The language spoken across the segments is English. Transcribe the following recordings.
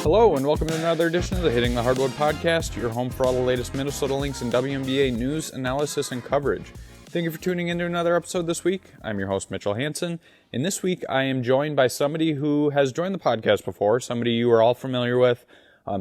Hello, and welcome to another edition of the Hitting the Hardwood podcast, your home for all the latest Minnesota Lynx and WNBA news, analysis, and coverage. Thank you for tuning in to another episode this week. I'm your host, Mitchell Hansen, and this week I am joined by somebody who has joined the podcast before, somebody you are all familiar with,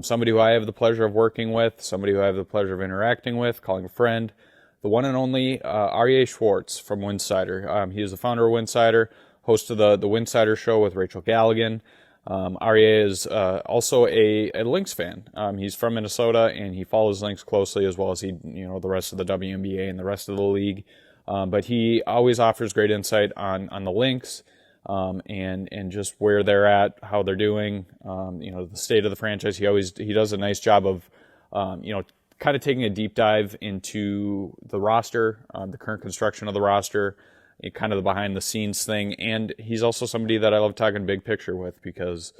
somebody who I have the pleasure of working with, somebody who I have the pleasure of interacting with, calling a friend, the one and only Aryeh Schwartz from Winsidr. He is the founder of Winsidr, host of the Winsidr Show with Rachel Galligan. Aryeh is also a Lynx fan. He's from Minnesota, and he follows Lynx closely, as well as the rest of the WNBA and the rest of the league. But he always offers great insight on the Lynx, and just where they're at, how they're doing, the state of the franchise. He does a nice job of, kind of taking a deep dive into the roster, the current construction of the roster, kind of the behind the scenes thing. And he's also somebody that I love talking big picture with because,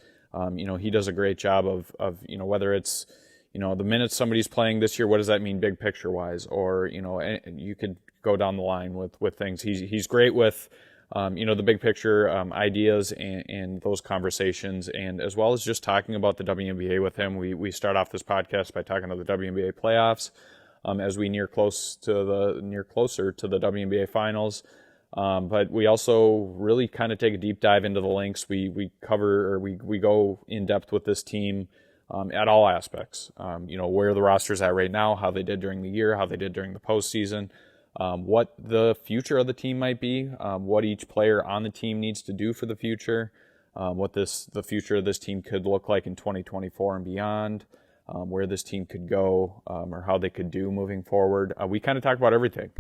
he does a great job of whether it's, the minutes somebody's playing this year, what does that mean big picture wise? Or, you could go down the line with things. He's great with, the big picture ideas and those conversations, and as well as just talking about the WNBA with him. We start off this podcast by talking about the WNBA playoffs as we near closer to the WNBA Finals. But we also really kind of take a deep dive into the Lynx. We go in depth with this team at all aspects. Where the roster's at right now, how they did during the year, how they did during the postseason, what the future of the team might be, what each player on the team needs to do for the future, what the future of this team could look like in 2024 and beyond, where this team could go, or how they could do moving forward. We kind of talk about everything.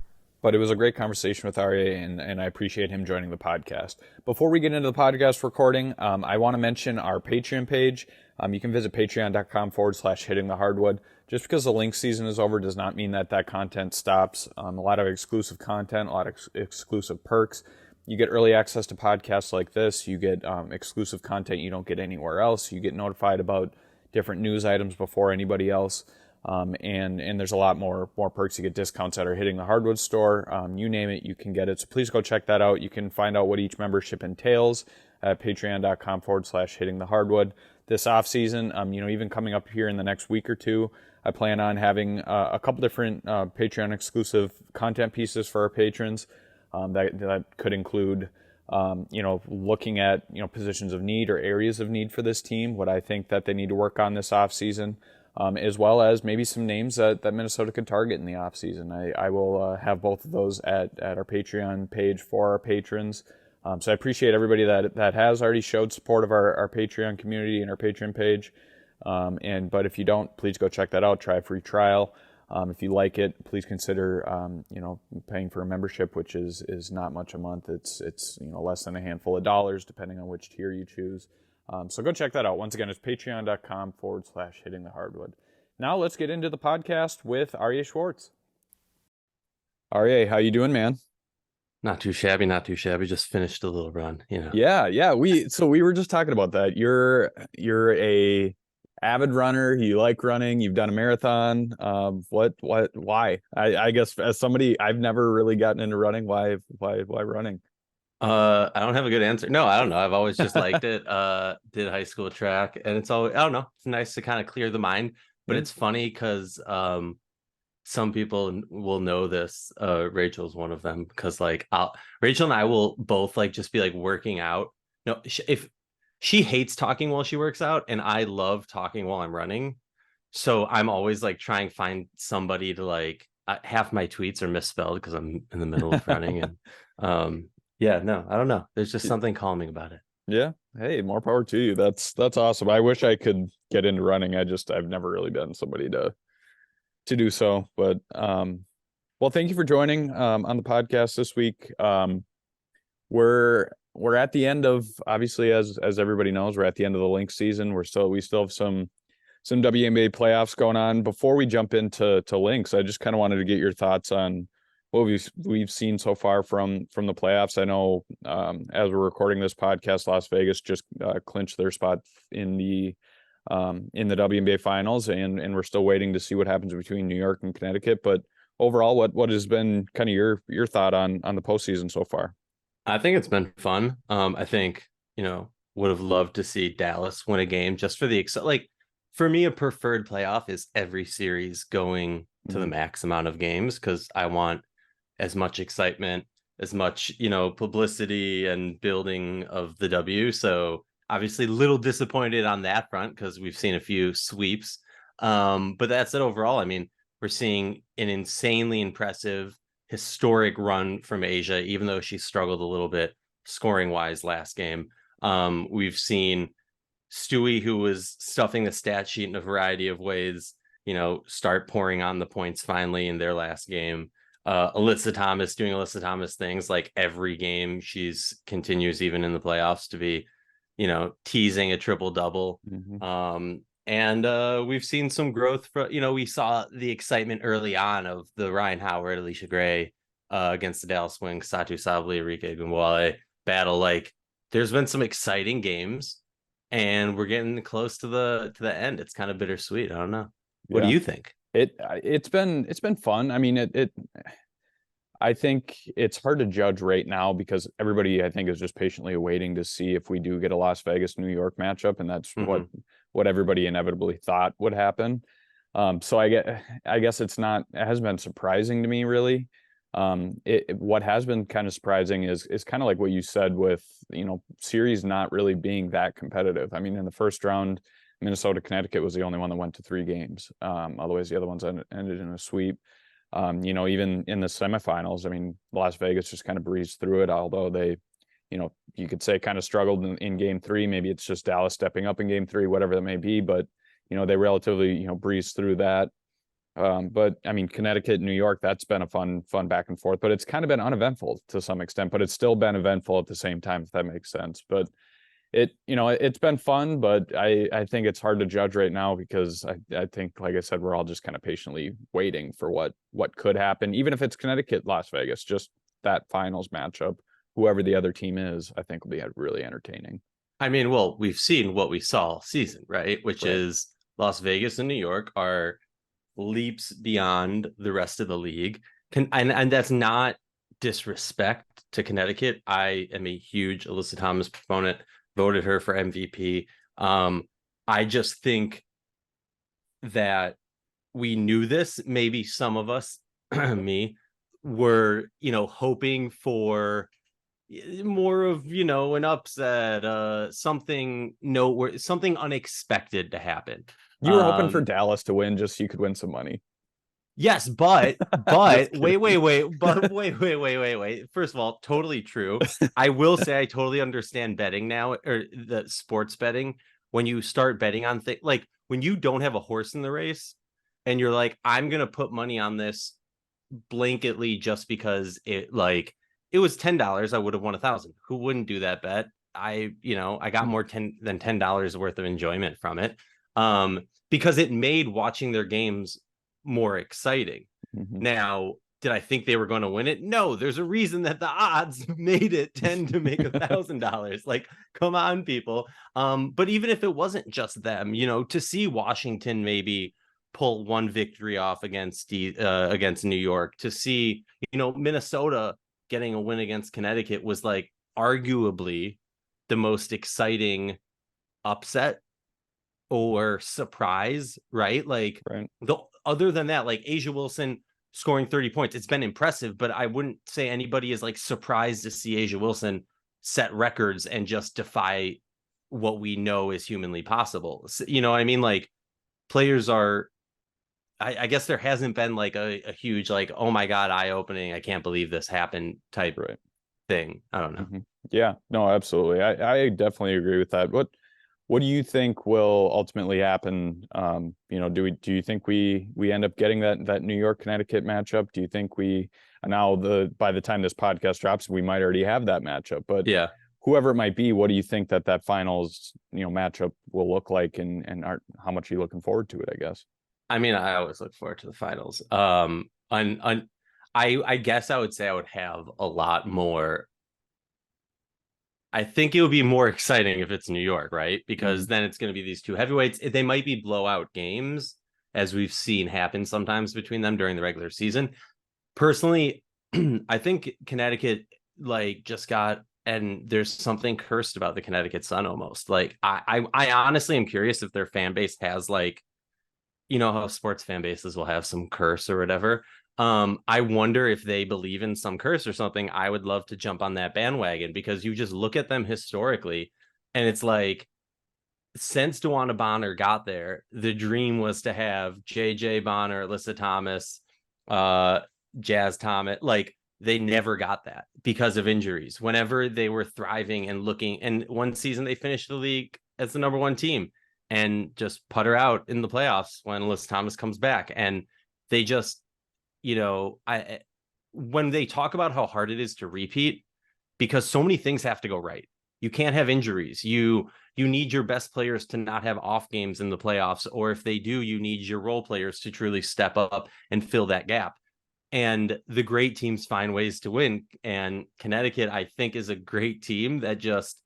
But it was a great conversation with Aryeh, and I appreciate him joining the podcast. Before we get into the podcast recording, I want to mention our Patreon page. You can visit patreon.com/hitting the hardwood. Just because the Lynx season is over does not mean that content stops. A lot of exclusive content, a lot of exclusive perks. You get early access to podcasts like this. You get exclusive content you don't get anywhere else. You get notified about different news items before anybody else. And there's a lot more perks. You get discounts at our Hitting the Hardwood store. You name it, you can get it. So please go check that out. You can find out what each membership entails at patreon.com/hitting the hardwood. This offseason, even coming up here in the next week or two, I plan on having a couple different Patreon exclusive content pieces for our patrons. That could include, looking at, positions of need or areas of need for this team, what I think that they need to work on this offseason. As well as maybe some names that Minnesota could target in the offseason. I will have both of those at our Patreon page for our patrons. So I appreciate everybody that has already showed support of our Patreon community and our Patreon page. But if you don't, please go check that out. Try a free trial. If you like it, please consider paying for a membership, which is not much a month. It's less than a handful of dollars depending on which tier you choose. So go check that out. Once again, it's patreon.com/hitting the hardwood. Now let's get into the podcast with Aryeh Schwartz. Aryeh, how you doing, man? Not too shabby. Just finished a little run, Yeah. We were just talking about that. You're a avid runner. You like running. You've done a marathon. Why? I guess as somebody, I've never really gotten into running. Why running? I don't have a good answer. No, I don't know. I've always just liked it. Did high school track, and it's always, I don't know. It's nice to kind of clear the mind, but it's funny because some people will know this. Rachel's one of them because Rachel and I will both just be working out. No, if she hates talking while she works out, and I love talking while I'm running, so I'm always trying to find somebody to half my tweets are misspelled because I'm in the middle of running and yeah, no, I don't know. There's just something calming about it. Yeah. Hey, more power to you. That's awesome. I wish I could get into running. I've never really been somebody to do so. But well, thank you for joining on the podcast this week. We're at the end of, obviously, as everybody knows, we're at the end of the Lynx season. We still have some WNBA playoffs going on. Before we jump into Lynx, I just kind of wanted to get your thoughts on what we've seen so far from the playoffs. I know as we're recording this podcast, Las Vegas just clinched their spot in the WNBA Finals, and we're still waiting to see what happens between New York and Connecticut. But overall, what has been kind of your thought on the postseason so far? I think it's been fun. I think would have loved to see Dallas win a game just for the like. For me, a preferred playoff is every series going to the max amount of games because I want as much excitement, as much, publicity and building of the W. So obviously little disappointed on that front because we've seen a few sweeps. But that said, overall, I mean, we're seeing an insanely impressive historic run from Asia, even though she struggled a little bit scoring wise last game. We've seen Stewie, who was stuffing the stat sheet in a variety of ways, start pouring on the points finally in their last game. Alyssa Thomas doing Alyssa Thomas things like every game she's continues even in the playoffs to be, teasing a triple double. And we've seen some growth for, we saw the excitement early on of the Ryan Howard, Alicia Gray against the Dallas Wings, Satu Sabli, Enrique Gunwale battle. Like there's been some exciting games and we're getting close to the end. It's kind of bittersweet. I don't know. What do you think? It's been fun. I mean, I think it's hard to judge right now because everybody, I think, is just patiently awaiting to see if we do get a Las Vegas New York matchup, and that's what everybody inevitably thought would happen. So I guess it hasn't been surprising to me really. What has been kind of surprising is kind of like what you said with, series not really being that competitive. I mean, in the first round, Minnesota, Connecticut was the only one that went to 3 games. Otherwise, the other ones ended in a sweep. Even in the semifinals, I mean, Las Vegas just kind of breezed through it, although they, you could say kind of struggled in game 3. Maybe it's just Dallas stepping up in game 3, whatever that may be. But, they relatively, breezed through that. But I mean, Connecticut, New York, that's been a fun back and forth, but it's kind of been uneventful to some extent, but it's still been eventful at the same time, if that makes sense. But it's been fun, but I think it's hard to judge right now because I think, like I said, we're all just kind of patiently waiting for what could happen, even if it's Connecticut, Las Vegas, just that finals matchup, whoever the other team is, I think will be really entertaining. I mean, well, we've seen what we saw all season, right? Which is Las Vegas and New York are leaps beyond the rest of the league. And that's not disrespect to Connecticut. I am a huge Alyssa Thomas proponent, voted her for MVP. I just think that we knew this. Maybe some of us, me, were, hoping for more of, an upset, something something unexpected to happen. You were hoping for Dallas to win just so you could win some money. Yes, but wait. First of all, totally true. I will say I totally understand betting now, or the sports betting. When you start betting on things like when you don't have a horse in the race and you're like, I'm gonna put money on this blanketly just because it was $10, I would have won 1,000. Who wouldn't do that bet? I got more than $10 worth of enjoyment from it. Because it made watching their games more exciting. Now, did I think they were going to win it? No, there's a reason that the odds made it tend to make $1,000. Like, come on, people. But even if it wasn't just them, to see Washington maybe pull one victory off against New York, to see, Minnesota getting a win against Connecticut was like arguably the most exciting upset or surprise, right? Other than that, like A'ja Wilson scoring 30 points, it's been impressive, but I wouldn't say anybody is like surprised to see A'ja Wilson set records and just defy what we know is humanly possible. You know what I mean? Like players are, I guess there hasn't been like a huge, like, oh my God, eye-opening, I can't believe this happened type thing. I don't know. Yeah, no, absolutely. I definitely agree with that. What do you think will ultimately happen? Do you think we end up getting that New York Connecticut matchup? Do you think by the time this podcast drops, we might already have that matchup? But yeah, whoever it might be, what do you think that finals matchup will look like, and how much are you looking forward to it? I guess. I mean, I always look forward to the finals. I guess I would say I would have a lot more. I think it would be more exciting if it's New York, right? Because then it's going to be these two heavyweights. They might be blowout games, as we've seen happen sometimes between them during the regular season. Personally, I think Connecticut just got and there's something cursed about the Connecticut Sun almost. Like I honestly am curious if their fan base has like, you know how sports fan bases will have some curse or whatever. I wonder if they believe in some curse or something. I would love to jump on that bandwagon, because you just look at them historically, and it's like, since DeWanna Bonner got there, the dream was to have JJ Bonner, Alyssa Thomas, uh, Jazz Thomas. Like, they never got that because of injuries. Whenever they were thriving and looking, and one season they finished the league as the number one team and just putter out in the playoffs when Alyssa Thomas comes back. And they just, when they talk about how hard it is to repeat, because so many things have to go right. You can't have injuries. You need your best players to not have off games in the playoffs, or if they do, you need your role players to truly step up and fill that gap. And the great teams find ways to win. And Connecticut, I think, is a great team that just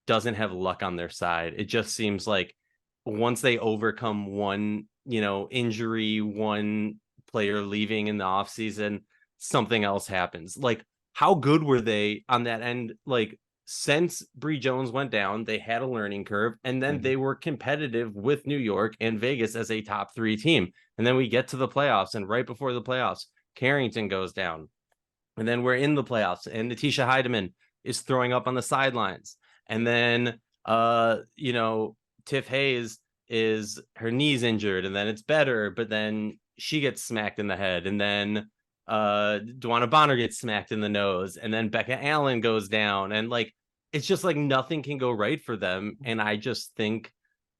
doesn't have luck on their side. It just seems like once they overcome one, injury, one player leaving in the offseason, something else happens. Like, how good were they on that end? Like, since Bree Jones went down, they had a learning curve, and then they were competitive with New York and Vegas as a top 3 team. And then we get to the playoffs, and right before the playoffs, Carrington goes down. And then we're in the playoffs, and Natisha Heidemann is throwing up on the sidelines. And then, Tiff Hayes is, her knee's injured, and then it's better, but then she gets smacked in the head. And then DeWanna Bonner gets smacked in the nose, and then Becca Allen goes down, and like, it's just like nothing can go right for them. And I just think,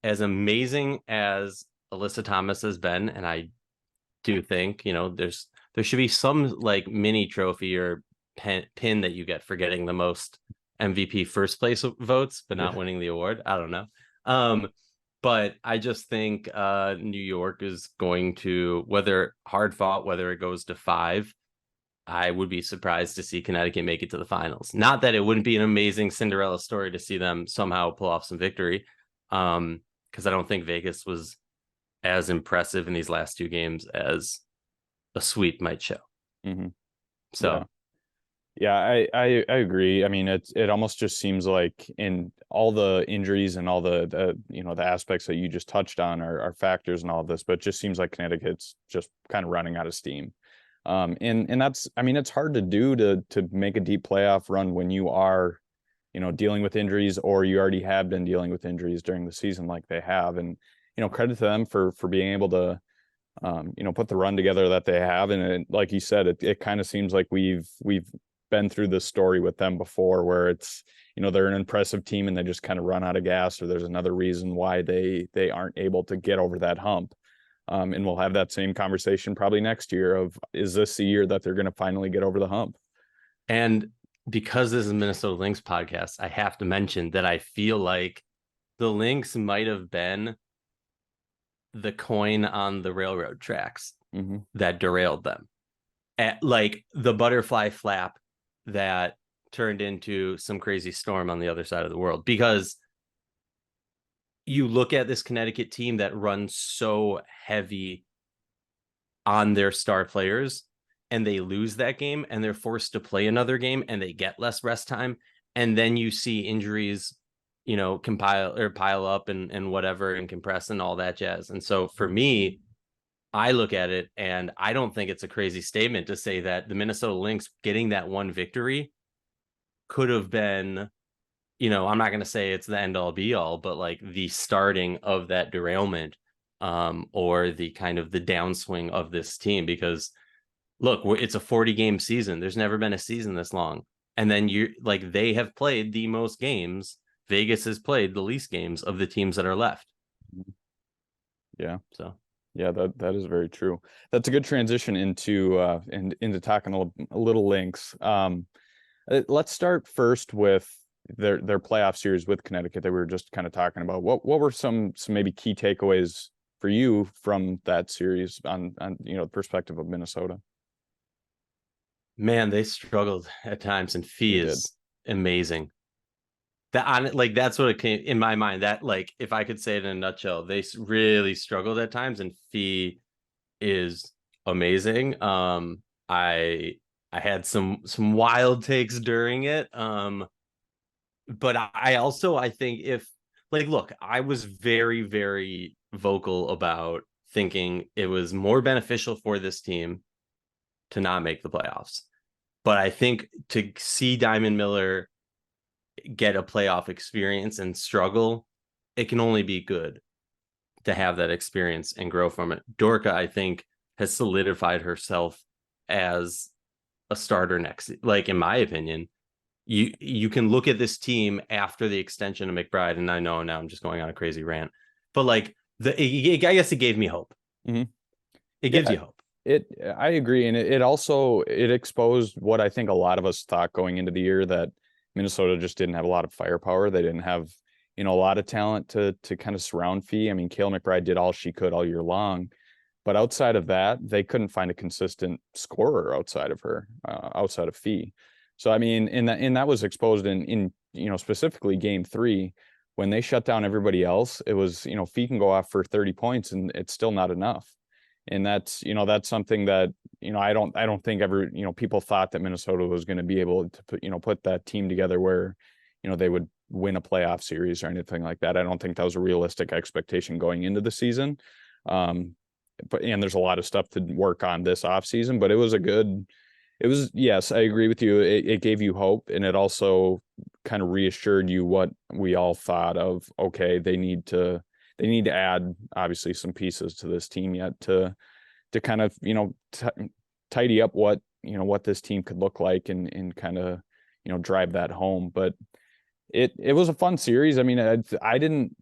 as amazing as Alyssa Thomas has been, and I do think, there should be some like mini trophy or pin that you get for getting the most MVP first place votes, but not winning the award. I don't know. But I just think New York is going to, whether hard fought, whether it goes to 5, I would be surprised to see Connecticut make it to the finals. Not that it wouldn't be an amazing Cinderella story to see them somehow pull off some victory, because I don't think Vegas was as impressive in these last 2 games as a sweep might show. So yeah, I agree. I mean, it almost just seems like, in all the injuries and all the the aspects that you just touched on are factors in all of this, but it just seems like Connecticut's just kind of running out of steam. And that's, I mean, it's hard to do to make a deep playoff run when you are, dealing with injuries, or you already have been dealing with injuries during the season like they have. And, credit to them for being able to put the run together that they have. And like you said, it kind of seems like we've been through this story with them before, where it's, they're an impressive team and they just kind of run out of gas, or there's another reason why they aren't able to get over that hump. And we'll have that same conversation probably next year of, is this the year that they're going to finally get over the hump? And because this is a Minnesota Lynx podcast, I have to mention that I feel like the Lynx might have been the coin on the railroad tracks that derailed them. Like the butterfly flap that turned into some crazy storm on the other side of the world. Because you look at this Connecticut team that runs so heavy on their star players, and they lose that game, and they're forced to play another game, and they get less rest time. And then you see injuries, pile up and whatever, and compress and all that jazz. And so for me, I look at it, and I don't think it's a crazy statement to say that the Minnesota Lynx getting that one victory could have been, I'm not going to say it's the end all be all, but like the starting of that derailment, or the kind of the downswing of this team. Because look, it's a 40 game season. There's never been a season this long. And then they have played the most games. Vegas has played the least games of the teams that are left. Yeah. So yeah, that is very true. That's a good transition into talking a little Lynx. Let's start first with their playoff series with Connecticut that we were just kind of talking about. What were some maybe key takeaways for you from that series on the perspective of Minnesota? Man, they struggled at times, and Fee is amazing. That's what it came in my mind. That, like, if I could say it in a nutshell, they really struggled at times, and Fee is amazing. I had some wild takes during it. But I think if, like, look, I was very, very vocal about thinking it was more beneficial for this team to not make the playoffs. But I think to see Diamond Miller get a playoff experience and struggle, it can only be good to have that experience and grow from it. Dorka, I think, has solidified herself as a starter next. Like, in my opinion, you can look at this team after the extension of McBride, and I know now I'm just going on a crazy rant, but like I guess it gave me hope. Mm-hmm. It gives you hope. I agree, and it also exposed what I think a lot of us thought going into the year, that Minnesota just didn't have a lot of firepower. They didn't have, a lot of talent to kind of surround Fee. I mean, Kale McBride did all she could all year long, but outside of that, they couldn't find a consistent scorer outside of her, outside of Fee. So I mean, that was exposed in specifically game 3 when they shut down everybody else. It was, Fee can go off for 30 points and it's still not enough. And that's something that, I don't think ever, people thought that Minnesota was going to be able to put that team together where, they would win a playoff series or anything like that. I don't think that was a realistic expectation going into the season. And there's a lot of stuff to work on this offseason, but yes, I agree with you. It gave you hope, and it also kind of reassured you what we all thought of. Okay, they need to add obviously some pieces to this team yet to kind of tidy up what this team could look like and kind of drive that home. But it was a fun series. I mean, I didn't,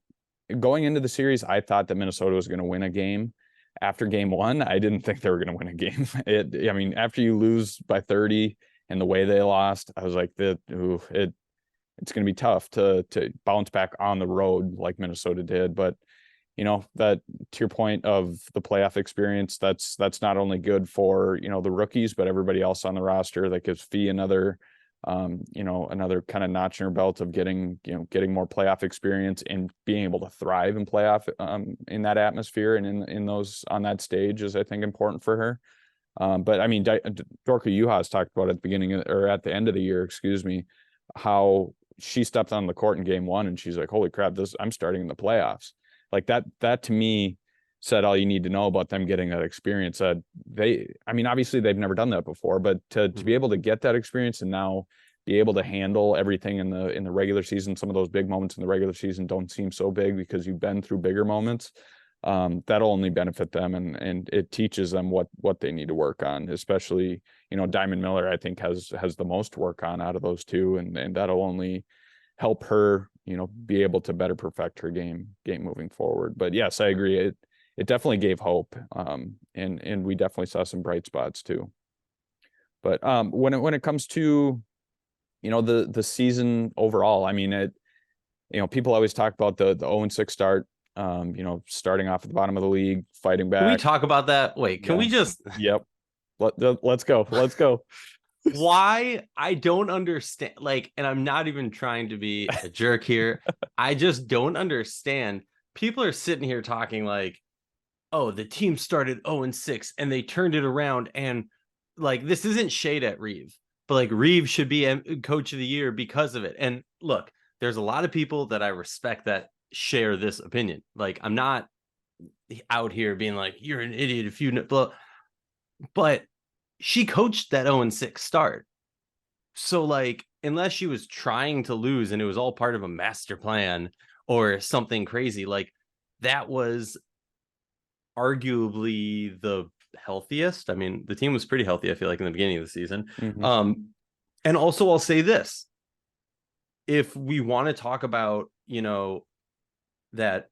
going into the series, I thought that Minnesota was going to win a game. After game 1, I didn't think they were going to win a game. I mean, after you lose by 30 and the way they lost, I was like, it's going to be tough to bounce back on the road like Minnesota did. But that, to your point of the playoff experience, that's not only good for the rookies, but everybody else on the roster. That gives Fee another another kind of notch in her belt of getting more playoff experience and being able to thrive in playoff in that atmosphere and in those on that stage is, I think, important for her. But I mean, Dorka Juhas talked about at the beginning or at the end of the year, excuse me, how she stepped on the court in game 1 and she's like, holy crap, I'm starting in the playoffs. Like that to me said all you need to know about them getting that experience. Obviously they've never done that before, but to be able to get that experience and now be able to handle everything in the regular season, some of those big moments in the regular season don't seem so big because you've been through bigger moments. That'll only benefit them, and it teaches them what they need to work on, especially, Diamond Miller, I think has the most to work on out of those two, and that'll only help her, be able to better perfect her game moving forward. But yes, I agree. It definitely gave hope. And we definitely saw some bright spots too. But when it comes to, the season overall, I mean, people always talk about the 0-6 start, starting off at the bottom of the league, fighting back. Can we talk about that? Wait, can we just? Yep. Let's go. Let's go. Why? I don't understand. Like, and I'm not even trying to be a jerk here. I just don't understand. People are sitting here talking like, oh, the team started 0-6 and they turned it around. And like, this isn't shade at Reeve, but like Reeve should be a coach of the year because of it. And look, there's a lot of people that I respect that share this opinion. Like, I'm not out here being like, you're an idiot if you know, but she coached that 0-6 start. So like, unless she was trying to lose and it was all part of a master plan or something crazy, like that was arguably the healthiest. I mean, the team was pretty healthy, I feel like, in the beginning of the season. Mm-hmm. And also I'll say this, if we want to talk about, that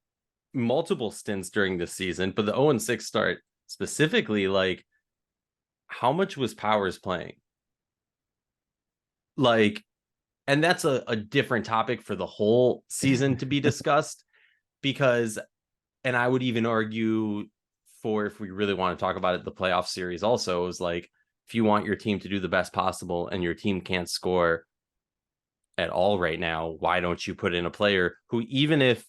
multiple stints during this season, but the 0-6 start specifically, like how much was Powers playing? Like, and that's a different topic for the whole season to be discussed, because, and I would even argue for, if we really want to talk about it, the playoff series also is like, if you want your team to do the best possible and your team can't score at all right now, why don't you put in a player who, even if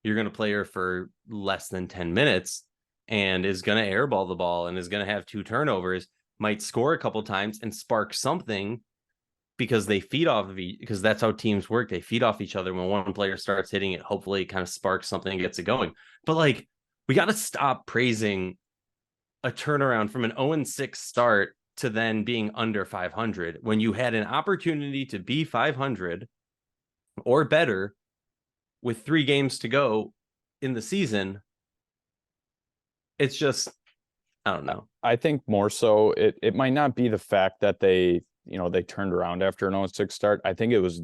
you're going to play her for less than 10 minutes and is going to airball the ball and is going to have 2 turnovers, might score a couple times and spark something, because they feed off of because that's how teams work. They feed off each other. When one player starts hitting it, hopefully it kind of sparks something and gets it going. But like, we got to stop praising a turnaround from an 0-6 start to then being under 500 when you had an opportunity to be 500 or better with 3 games to go in the season. It's just, I don't know. I think more so it might not be the fact that they turned around after an 0-6 start. I think it was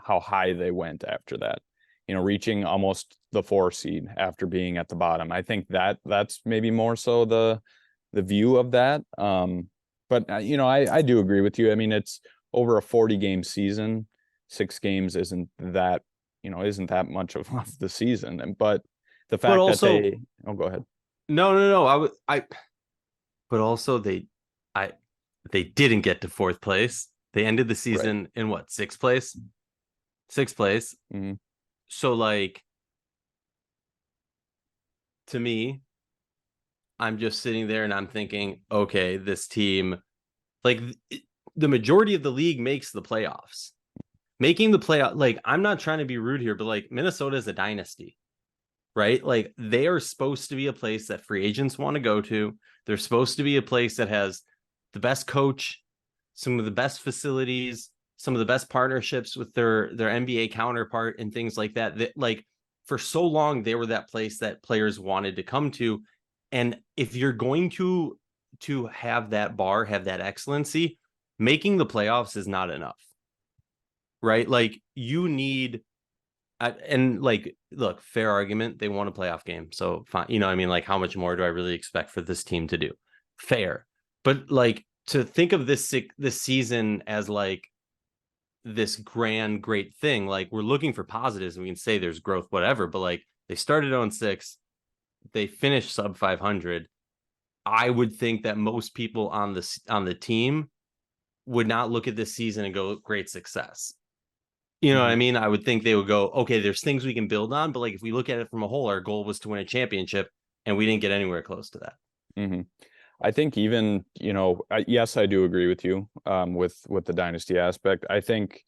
how high they went after that, reaching almost the 4 seed after being at the bottom. I think that's maybe more so the view of that. But I do agree with you. I mean, it's over a 40 game season. 6 games isn't that much of the season. But the fact also, that go ahead. No. But also they didn't get to 4th place. They ended the season in what, 6th place? 6th place. Mm-hmm. So like, to me, I'm just sitting there and I'm thinking, okay, this team, like the majority of the league makes the playoffs. Making the playoff, like, I'm not trying to be rude here, but like, Minnesota is a dynasty, right? Like, they are supposed to be a place that free agents want to go to. They're supposed to be a place that has the best coach, some of the best facilities, some of the best partnerships with their NBA counterpart and things like that. That, like, for so long, they were that place that players wanted to come to. And if you're going to have that bar, have that excellency, making the playoffs is not enough, right? Like, you need, and like, look, fair argument, they won a playoff game, so fine. You know what I mean? Like, how much more do I really expect for this team to do? Fair. But like, to think of this season as like this grand, great thing, like, we're looking for positives and we can say there's growth, whatever, but like, they started 0-6, they finished sub 500. I would think that most people on the team would not look at this season and go, great success. You know what I mean? I would think they would go, okay, there's things we can build on. But like, if we look at it from a whole, our goal was to win a championship and we didn't get anywhere close to that. Mm-hmm. I think even, yes, I do agree with you with the dynasty aspect. I think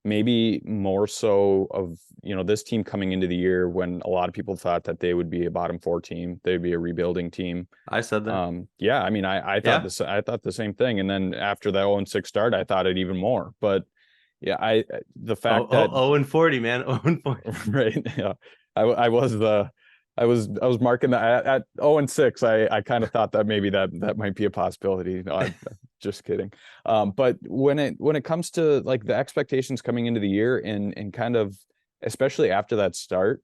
maybe more so of, this team coming into the year when a lot of people thought that they would be a bottom 4 team, they'd be a rebuilding team. I said that. Yeah, I mean, I thought I thought the same thing. And then after that 0-6 start, I thought it even more. But yeah, the fact that 0-40, man, 0-40. Right. Yeah. I was marking that at 0-6. I kind of thought that maybe that might be a possibility. No, I'm just kidding. But when it comes to like the expectations coming into the year and kind of, especially after that start,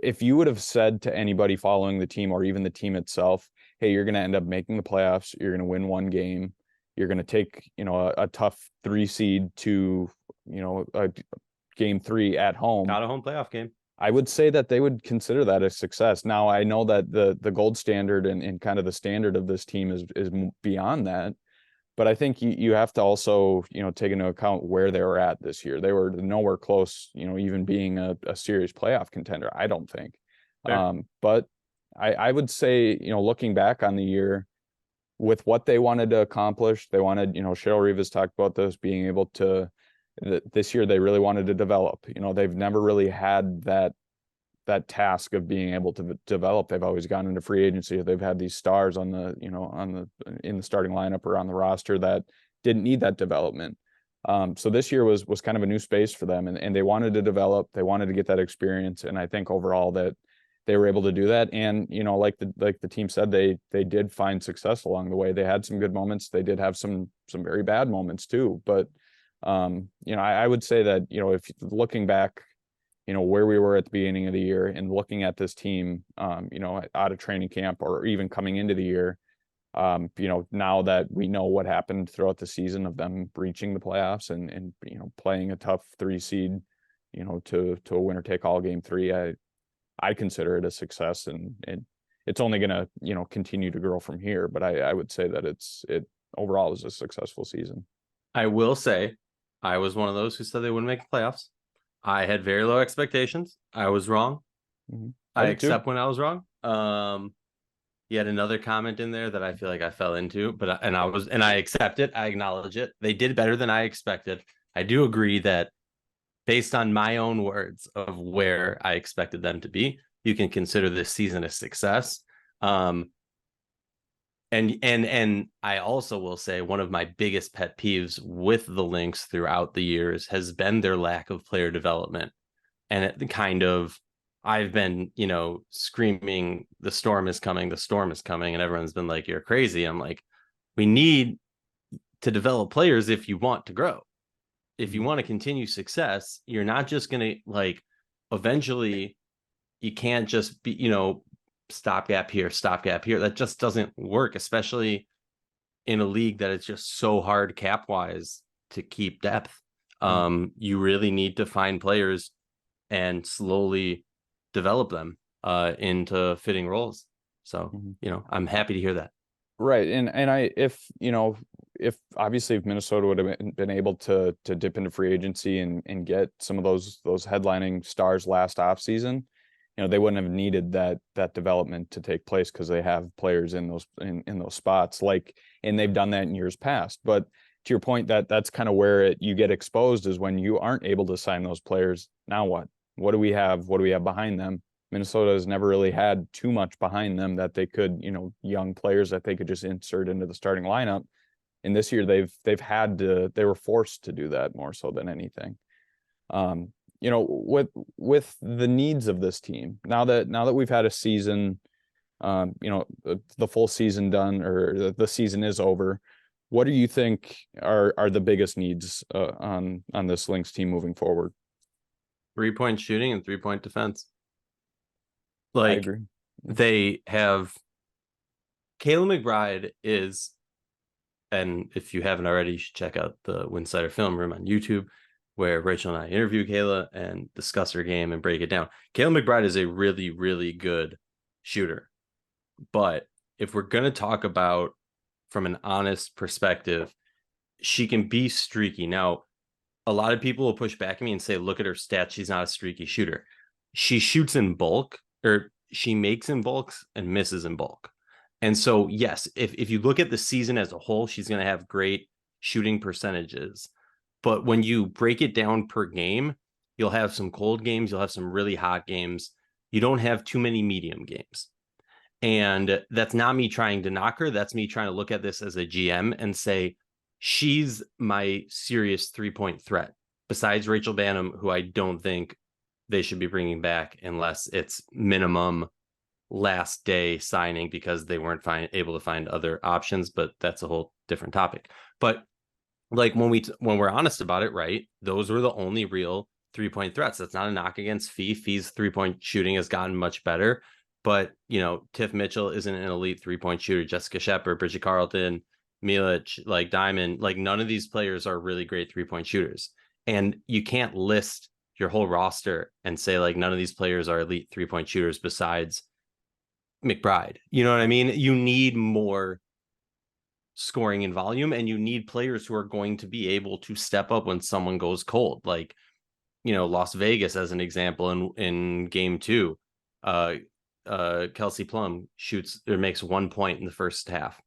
if you would have said to anybody following the team or even the team itself, hey, you're going to end up making the playoffs, you're going to win 1 game, you're going to take, a tough 3 seed to, a game 3 at home. Got a home playoff game. I would say that they would consider that a success. Now, I know that the gold standard and kind of the standard of this team is beyond that. But I think you have to also, take into account where they were at this year. They were nowhere close, even being a serious playoff contender, I don't think. But I would say, looking back on the year, with what they wanted to accomplish, they wanted, Cheryl Rivas talked about this, being able to, this year they really wanted to develop. They've never really had that task of being able to develop. They've always gone into free agency. They've had these stars in the starting lineup or on the roster that didn't need that development. So this year was kind of a new space for them, and they wanted to develop. They wanted to get that experience, and I think overall that they were able to do that. And like the team said, they did find success along the way. They had some good moments. They did have some very bad moments too. But I would say that if looking back, where we were at the beginning of the year and looking at this team, out of training camp or even coming into the year, now that we know what happened throughout the season of them reaching the playoffs and playing a tough 3 seed, to a winner take all game 3, I consider it a success, and it's only going to, continue to grow from here. But I would say that it overall was a successful season. I will say I was one of those who said they wouldn't make the playoffs. I had very low expectations. I was wrong. Mm-hmm. I accept when I was wrong. He had another comment in there that I feel like I fell into, but I accept it. I acknowledge it. They did better than I expected. I do agree that based on my own words of where I expected them to be, you can consider this season a success. And I also will say one of my biggest pet peeves with the Lynx throughout the years has been their lack of player development. And it kind of, I've been, screaming, the storm is coming, and everyone's been like, you're crazy. I'm like, we need to develop players if you want to grow. If you want to continue success, you're not just going to eventually you can't just be, stopgap here. That just doesn't work, especially in a league that is just so hard cap wise to keep depth. You really need to find players and slowly develop them into fitting roles. So, I'm happy to hear that. Right. And if obviously if Minnesota would have been able to dip into free agency and get some of those headlining stars last offseason, they wouldn't have needed that development to take place because they have players in those spots, and they've done that in years past. But to your point, that's kind of where you get exposed, is when you aren't able to sign those players. Now what? What do we have? What do we have behind them? Minnesota has never really had too much behind them that they could, young players that they could just insert into the starting lineup. And this year they were forced to do that more so than anything. With the needs of this team, now that we've had a season, the full season done, or the season is over, what do you think are the biggest needs on this Lynx team moving forward? 3-point shooting and 3-point defense. I agree. They have Kayla McBride is, and if you haven't already, you should check out the Winsidr Film Room on YouTube, where Rachel and I interview Kayla and discuss her game and break it down. Kayla McBride is a really, really good shooter. But if we're going to talk about from an honest perspective, she can be streaky. Now, a lot of people will push back at me and say, look at her stats. She's not a streaky shooter. She shoots in bulk, or she makes in bulks and misses in bulk. And so, yes, if you look at the season as a whole, she's going to have great shooting percentages. But when you break it down per game, you'll have some cold games. You'll have some really hot games. You don't have too many medium games. And that's not me trying to knock her. That's me trying to look at this as a GM and say, she's my serious 3-point threat. Besides Rachel Banham, who I don't think they should be bringing back unless it's minimum last day signing because they weren't able to find other options, but that's a whole different topic. But when we're honest about it, right, those were the only real 3-point threats. That's not a knock against Fee. Fee's 3-point shooting has gotten much better, but Tiff Mitchell isn't an elite 3-point shooter. Jessica Shepard, Bridget Carlton, Milic, Diamond, none of these players are really great 3-point shooters. And you can't list your whole roster and say none of these players are elite 3-point shooters besides McBride. You know what I mean? You need more scoring in volume, and you need players who are going to be able to step up when someone goes cold. Las Vegas as an example in game 2, Kelsey Plum shoots or makes 1 point in the first half.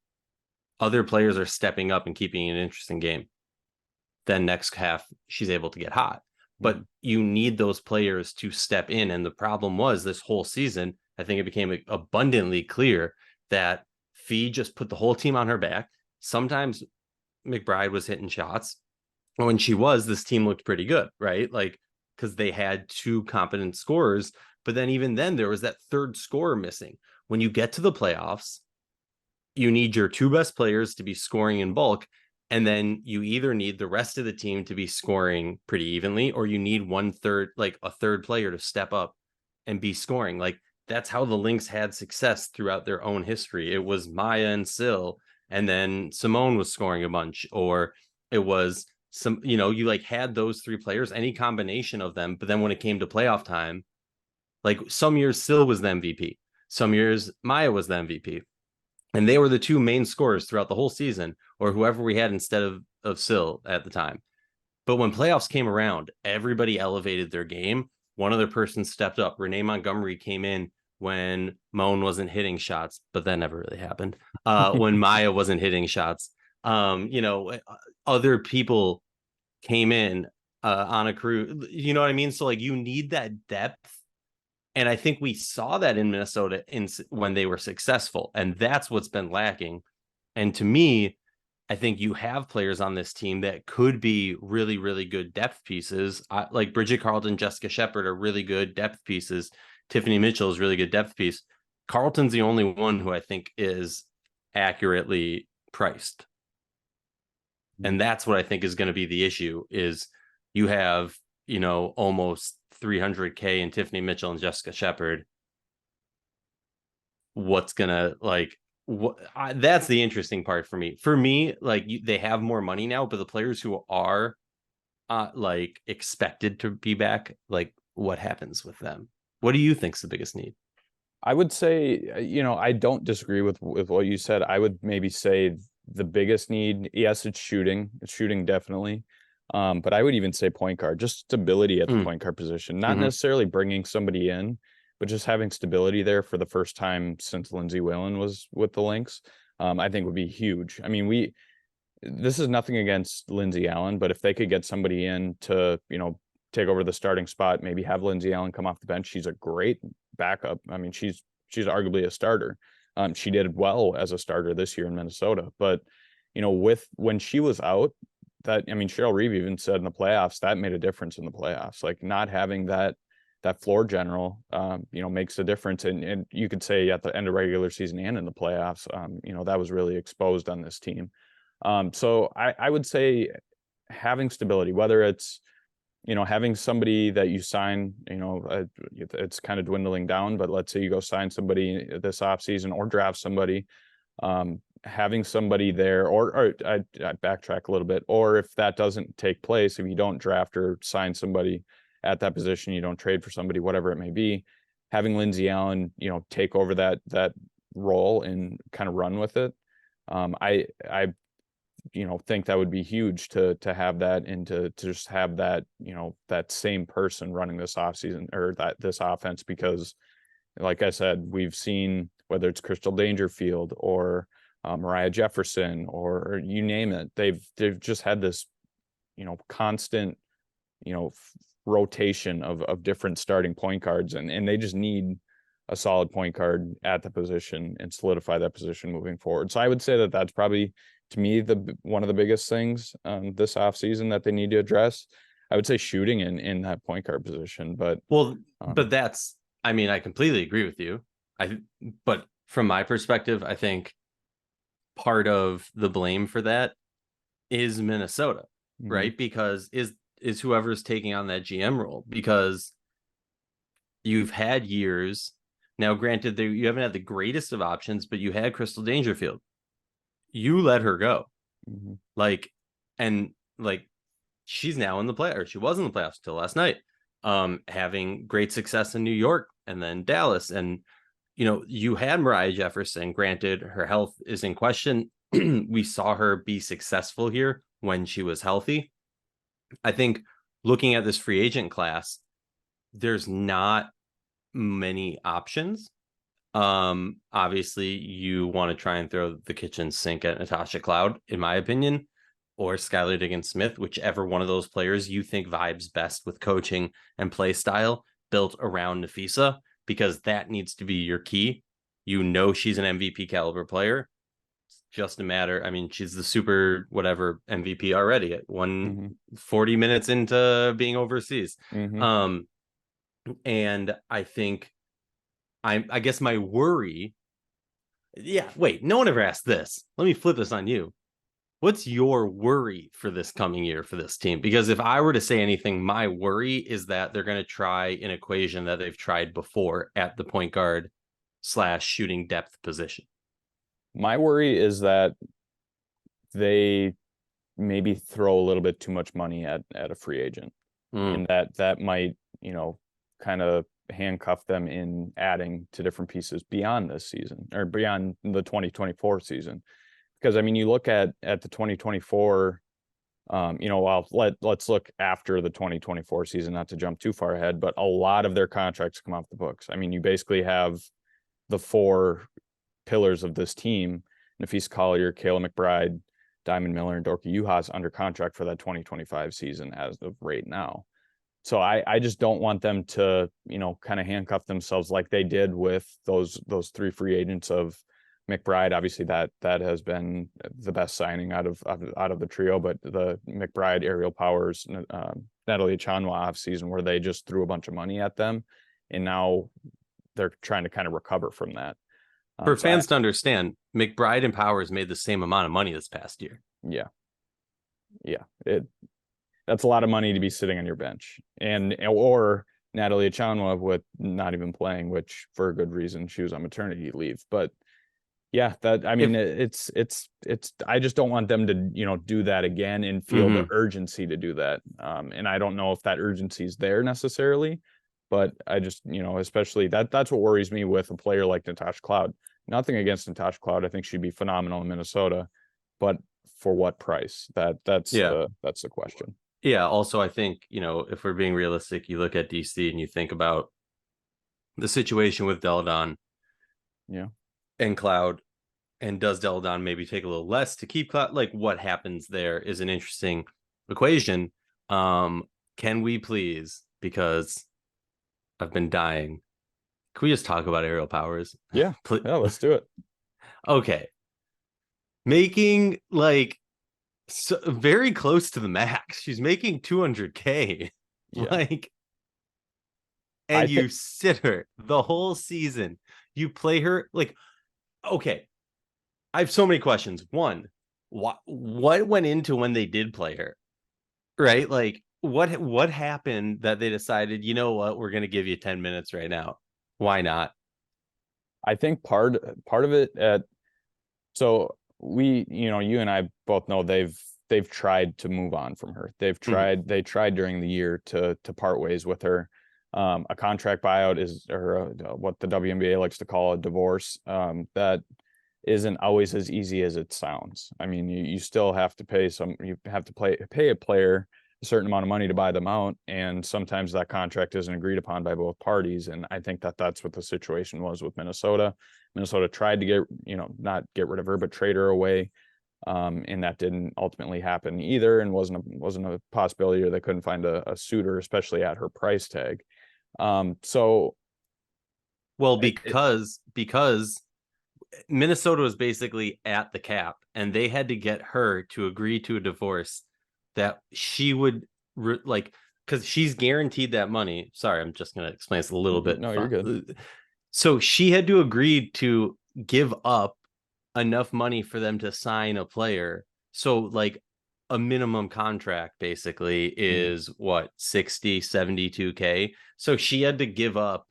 Other players are stepping up and keeping an interesting game. Then next half, she's able to get hot. But you need those players to step in. And the problem was this whole season, I think it became abundantly clear that Fee just put the whole team on her back. Sometimes McBride was hitting shots. When she was, this team looked pretty good, right? Because they had 2 competent scorers. But then even then, there was that third scorer missing. When you get to the playoffs, you need your 2 best players to be scoring in bulk. And then you either need the rest of the team to be scoring pretty evenly, or you need a third player to step up and be scoring. That's how the Lynx had success throughout their own history. It was Maya and Sil, and then Simone was scoring a bunch, or it was you had those 3 players, any combination of them. But then when it came to playoff time, some years Sil was the MVP, some years Maya was the MVP. And they were the 2 main scorers throughout the whole season, or whoever we had instead of Sil at the time. But when playoffs came around, everybody elevated their game. One other person stepped up. Renee Montgomery came in when Moan wasn't hitting shots, but that never really happened. When Maya wasn't hitting shots, other people came in on a crew. You know what I mean? So like you need that depth. And I think we saw that in Minnesota when they were successful. And that's what's been lacking. And to me, I think you have players on this team that could be really, really good depth pieces. Like Bridget Carleton, Jessica Shepard are really good depth pieces. Tiffany Mitchell is really good depth piece. Carleton's the only one who I think is accurately priced. And that's what I think is going to be the issue is you have, almost 300K in Tiffany Mitchell and Jessica Shepard. What's going to that's the interesting part for me. For me, they have more money now, but the players who are expected to be back, what happens with them? What do you think is the biggest need? I would say, I don't disagree with what you said. I would maybe say the biggest need, yes, it's shooting. It's shooting definitely. But I would even say point guard, just stability at the point guard position, not necessarily bringing somebody in, but just having stability there for the first time since Lindsay Whalen was with the Lynx, I think would be huge. I mean, this is nothing against Lindsay Allen, but if they could get somebody in to, take over the starting spot, maybe have Lindsay Allen come off the bench. She's a great backup. I mean, she's arguably a starter. She did well as a starter this year in Minnesota, but when she was out, Cheryl Reeve even said in the playoffs that made a difference in the playoffs. Like not having that floor general, makes a difference. And you could say at the end of regular season and in the playoffs, that was really exposed on this team. So I would say having stability, whether it's, having somebody that you sign, it's kind of dwindling down, but let's say you go sign somebody this offseason or draft somebody, having somebody there, or I backtrack a little bit, or if that doesn't take place, if you don't draft or sign somebody at that position, you don't trade for somebody, whatever it may be, having Lindsay Allen, take over that role and kind of run with it. I think that would be huge to have that and to just have that, that same person running this offseason or this offense, because like I said, we've seen whether it's Crystal Dangerfield or Mariah Jefferson or you name it, they've just had this, constant, rotation of different starting point guards, and they just need a solid point guard at the position and solidify that position moving forward. So I would say that that's probably, to me, one of the biggest things this offseason that they need to address. I would say shooting in that point guard position, but that's, I completely agree with you. But from my perspective, I think part of the blame for that is Minnesota, right? Because is whoever's taking on that GM role, because you've had years now, granted, you haven't had the greatest of options, but you had Crystal Dangerfield. You let her go. She's now in the play, or she was in the playoffs till last night, having great success in New York and then Dallas. And, you had Mariah Jefferson, granted her health is in question. We saw her be successful here when she was healthy. I think looking at this free agent class, there's not many options. Obviously you want to try and throw the kitchen sink at Natasha Cloud, in my opinion, or Skylar Diggins-Smith, whichever one of those players you think vibes best with coaching and play style built around Nafisa, because that needs to be your key. She's an MVP caliber player. It's just a matter. She's the super whatever MVP already at 140 minutes into being overseas. And I think I guess my worry. Yeah, wait, no one ever asked this. Let me flip this on you. What's your worry for this coming year for this team? Because if I were to say anything, my worry is that they're going to try an equation that they've tried before at the point guard / shooting depth position. My worry is that they maybe throw a little bit too much money at a free agent, and that might, kind of handcuff them in adding to different pieces beyond this season or beyond the 2024 season. Because you look at the 2024 Well, let's look after the 2024 season, not to jump too far ahead, but a lot of their contracts come off the books. I mean, you basically have the four pillars of this team: Nafisa Collier, Kayla McBride, Diamond Miller, and Dorka Juhas under contract for that 2025 season as of right now. So I just don't want them to, kind of handcuff themselves like they did with those three free agents of McBride. Obviously that has been the best signing out of the trio, but the McBride, Ariel Powers, Natalie Chanwa off season where they just threw a bunch of money at them, and now they're trying to kind of recover from that. For fans to understand, McBride and Powers made the same amount of money this past year. Yeah. That's a lot of money to be sitting on your bench, or Natalie Chanwa with not even playing, which for a good reason, she was on maternity leave. But yeah, it's I just don't want them to, do that again and feel the urgency to do that. And I don't know if that urgency is there necessarily, but I just, especially that's what worries me with a player like Natasha Cloud. Nothing against Natasha Cloud. I think she'd be phenomenal in Minnesota, but for what price? That's the question. Yeah. Also, I think, if we're being realistic, you look at DC and you think about the situation with Deladon and Cloud, and does Deladon maybe take a little less to keep Cloud? Like, what happens there is an interesting equation. Can we please, because I've been dying, can we just talk about Ariel Powers? Yeah, yeah, let's do it. Okay. Making very close to the max. She's making $200K. Yeah. And you sit her the whole season. You play her okay. I have so many questions. One, what went into when they did play her? Right? What happened that they decided, you know what, we're going to give you 10 minutes right now. Why not? I think part of it so we, you and I both know they've tried to move on from her. They tried during the year to part ways with her. A contract buyout is, or what the WNBA likes to call a divorce. That isn't always as easy as it sounds. I mean, you still have to pay pay a player a certain amount of money to buy them out, and sometimes that contract isn't agreed upon by both parties. And I think that's what the situation was with Minnesota. Minnesota tried to not get rid of her, but trade her away. And that didn't ultimately happen either, and wasn't a possibility, or they couldn't find a suitor, especially at her price tag. Because Minnesota was basically at the cap, and they had to get her to agree to a divorce that she would because she's guaranteed that money. Sorry, I'm just going to explain this a little bit. No, you're good. So she had to agree to give up enough money for them to sign a player. So a minimum contract basically is what, 72K. So she had to give up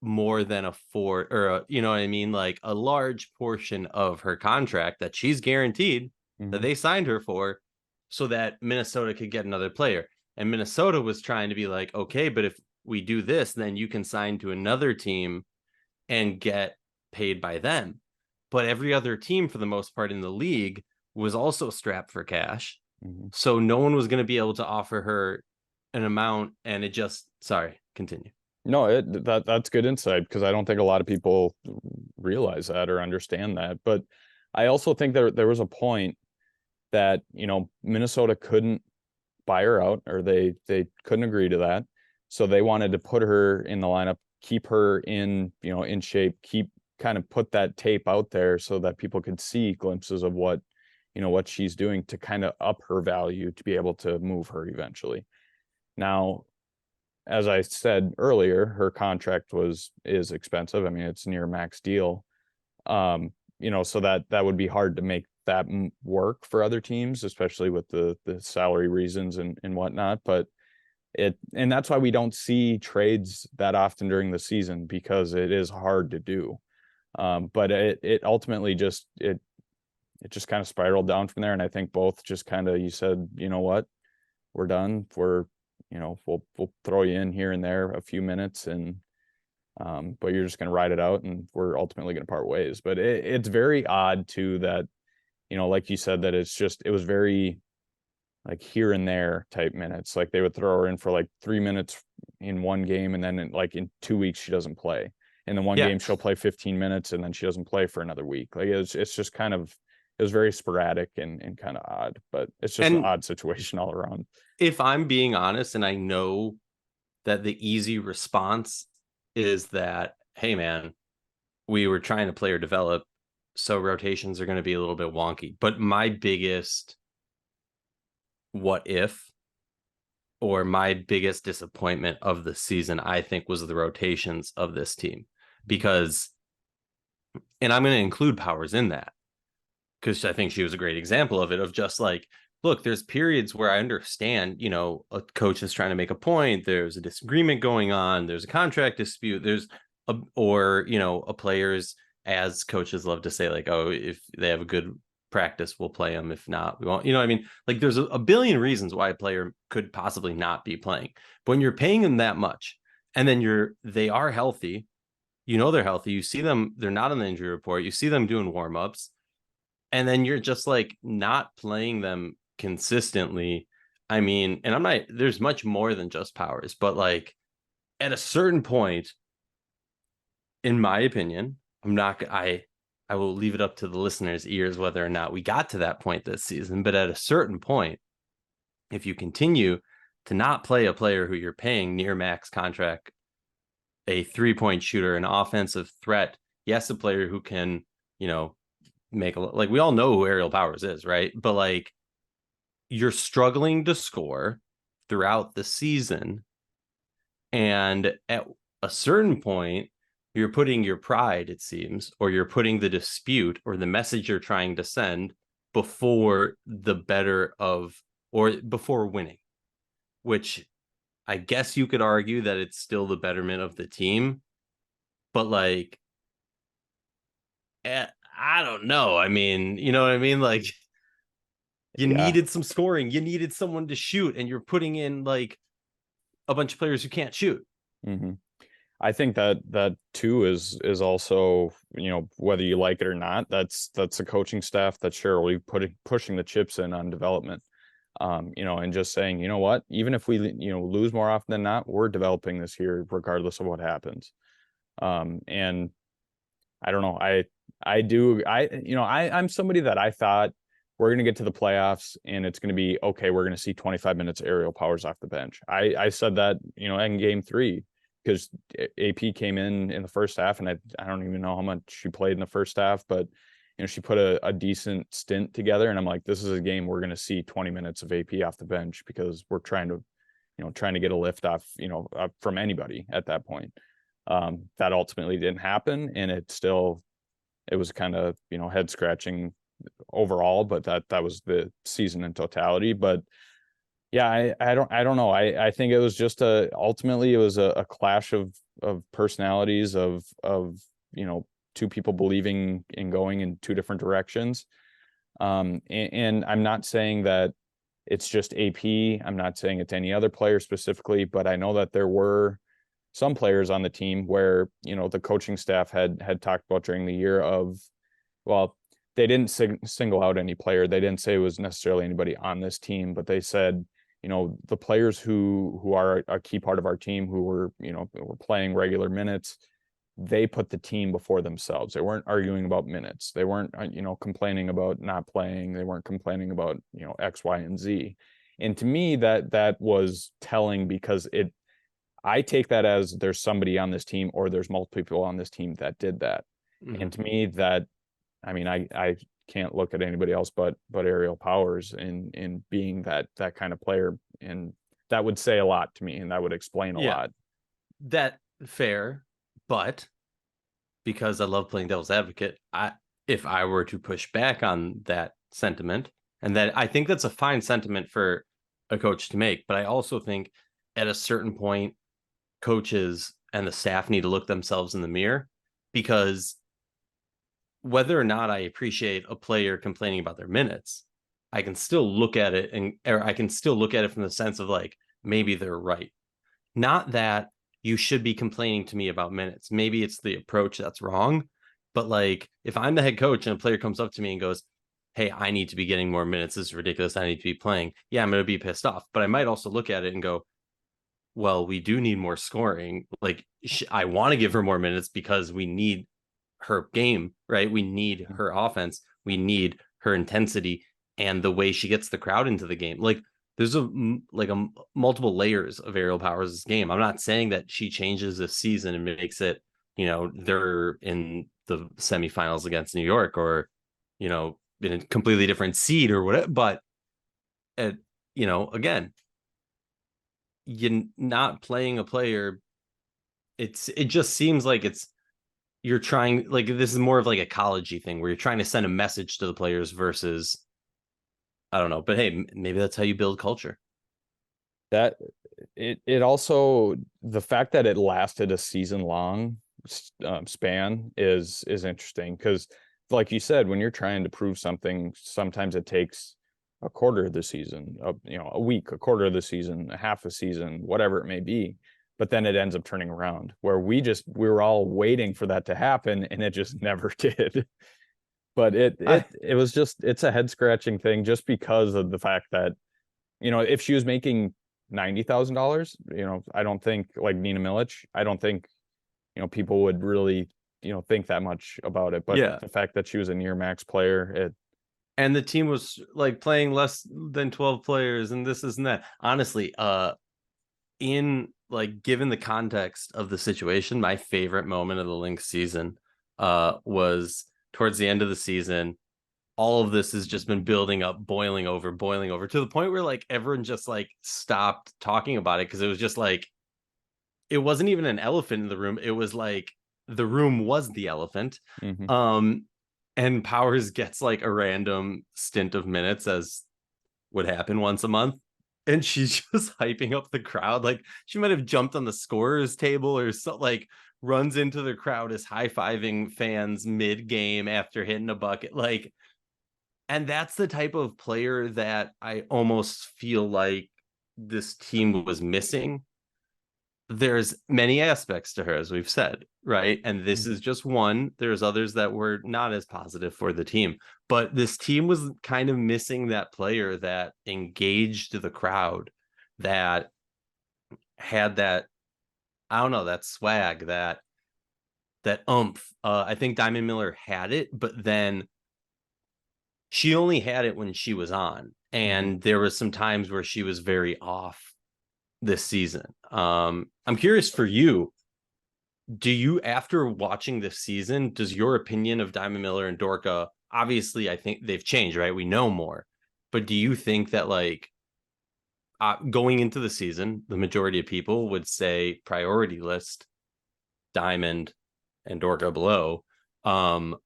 more than a large portion of her contract that she's guaranteed that they signed her for, so that Minnesota could get another player. And Minnesota was trying to be like, okay, but if we do this, then you can sign to another team and get paid by them. But every other team, for the most part in the league, was also strapped for cash. So no one was going to be able to offer her an amount. And continue. No, that's good insight, because I don't think a lot of people realize that or understand that. But I also think there was a point that, Minnesota couldn't buy her out, or they couldn't agree to that. So they wanted to put her in the lineup, keep her in shape, put that tape out there so that people could see glimpses of what she's doing to kind of up her value to be able to move her eventually. Now, as I said earlier, her contract is expensive. I mean, it's near max deal. So that would be hard to make that work for other teams, especially with the salary reasons and whatnot. But and that's why we don't see trades that often during the season, because it is hard to do. But it ultimately just kind of spiraled down from there. And I think both just kind of, you said, you know what, we're done. We'll throw you in here and there a few minutes, and but you're just going to ride it out, and we're ultimately going to part ways. But it's very odd too that, like you said, that it was very like here and there type minutes. Like they would throw her in for like 3 minutes in one game, and then in 2 weeks she doesn't play. In the one Yeah. game she'll play 15 minutes, and then she doesn't play for another week. Like it's just kind of, it was very sporadic and kind of odd, but it's just an And odd situation all around. if I'm being honest, and I know that the easy response is that, hey man, we were trying to play or develop, so rotations are going to be a little bit wonky. But my biggest what if, or my biggest disappointment of the season, I think, was the rotations of this team. Because, and I'm going to include Powers in that, because I think she was a great example of it, of just like, look, there's periods where I understand, a coach is trying to make a point, there's a disagreement going on, there's a contract dispute, there's a players, as coaches love to say, like, oh, if they have a good practice, we'll play them. If not, we won't. You know what I mean? Like, there's a billion reasons why a player could possibly not be playing. But when you're paying them that much, and then they are healthy, they're healthy, you see them, they're not on the injury report, you see them doing warm-ups, and then you're just like not playing them consistently. I mean, and I'm not, there's much more than just Powers, but like at a certain point, in my opinion, I will leave it up to the listeners' ears whether or not we got to that point this season. But at a certain point, if you continue to not play a player who you're paying near max contract, a 3-point shooter, an offensive threat, yes, a player who can, make like, we all know who Aryeh Powers is, right? But like, you're struggling to score throughout the season, and at a certain point, you're putting your pride, it seems, or you're putting the dispute or the message you're trying to send before the better of, or before winning, which I guess you could argue that it's still the betterment of the team, but like, I don't know. I mean, you know what I mean? Like, you needed some scoring, you needed someone to shoot, and you're putting in like a bunch of players who can't shoot. Mm-hmm. I think that too is also, whether you like it or not, that's a coaching staff that sure will be pushing the chips in on development, and just saying, you know what, even if we lose more often than not, we're developing this here regardless of what happens. And I don't know, I'm somebody that I thought we're going to get to the playoffs and it's going to be okay. We're going to see 25 minutes Aryeh Powers off the bench. I said that, in game 3, because AP came in the first half, and I don't even know how much she played in the first half, but she put a decent stint together, and I'm like, this is a game we're going to see 20 minutes of AP off the bench, because we're trying to get a lift off from anybody at that point. That ultimately didn't happen, and it was kind of head scratching overall, but that was the season in totality. But yeah, I don't know. I think it was just ultimately it was a clash of personalities of two people believing in going in two different directions. And I'm not saying that it's just AP. I'm not saying it's any other player specifically, but I know that there were some players on the team where, the coaching staff had talked about during the year of, well, they didn't single out any player. They didn't say it was necessarily anybody on this team, but they said, the players who are a key part of our team, who were playing regular minutes, they put the team before themselves. They weren't arguing about minutes. They weren't, complaining about not playing. They weren't complaining about, X, Y, and Z. And to me, that was telling, because I take that as there's somebody on this team, or there's multiple people on this team that did that. Mm-hmm. And to me, I can't look at anybody else but Aryeh Powers in being that kind of player, and that would say a lot to me, and that would explain a lot. That fair, but because I love playing devil's advocate, if I were to push back on that sentiment, and that I think that's a fine sentiment for a coach to make, but I also think at a certain point, coaches and the staff need to look themselves in the mirror, because whether or not I appreciate a player complaining about their minutes, I can still look at it from the sense of like, maybe they're right. Not that you should be complaining to me about minutes. Maybe it's the approach that's wrong. But like, if I'm the head coach and a player comes up to me and goes, hey, I need to be getting more minutes. This is ridiculous. I need to be playing. Yeah, I'm going to be pissed off. But I might also look at it and go, well, we do need more scoring. Like, I want to give her more minutes because we need her game, right? We need her offense. We need her intensity and the way she gets the crowd into the game. Like, there's a multiple layers of Aerial Powers' game. I'm not saying that she changes this season and makes it, they're in the semifinals against New York, or, in a completely different seed or whatever. But, again, you're not playing a player. It just seems like you're trying, like, this is more of like a collegey thing where you're trying to send a message to the players versus, I don't know, but hey, maybe that's how you build culture. That it also, the fact that it lasted a season long span is interesting, because like you said, when you're trying to prove something, sometimes it takes a quarter of the season, a week, a quarter of the season, a half a season, whatever it may be. But then it ends up turning around, where we were all waiting for that to happen, and it just never did. But it was just, it's a head scratching thing, just because of the fact that, if she was making $90,000, I don't think, like Nina Milic, I don't think, people would really, think that much about it. But Yeah. the fact that she was a near max player, and the team was like playing less than 12 players and this and that. Honestly, in like, given the context of the situation, my favorite moment of the Lynx season was towards the end of the season. All of this has just been building up, boiling over to the point where like everyone just like stopped talking about it, because it was just like, it wasn't even an elephant in the room. It was like the room was the elephant. And Powers gets like a random stint of minutes, as would happen once a month, and she's just hyping up the crowd. Like, she might have jumped on the scorer's table or so, like runs into the crowd, is high-fiving fans mid-game after hitting a bucket. Like, and that's the type of player that I almost feel like this team was missing. There's many aspects to her, as we've said, right? And this is just one. There's others that were not as positive for the team. But this team was kind of missing that player that engaged the crowd, that had that, I don't know, that swag, that oomph. I think Diamond Miller had it, but then she only had it when she was on. And there was some times where she was very off this season. I'm curious for you. Do you, after watching this season, does your opinion of Diamond Miller and Dorka, obviously I think they've changed, right? We know more. But do you think that, like, going into the season, the majority of people would say priority list Diamond and Dorka below? Has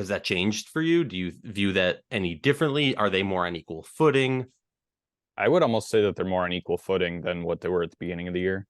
that changed for you? Do you view that any differently? Are they more on equal footing? I would almost say that they're more on equal footing than what they were at the beginning of the year.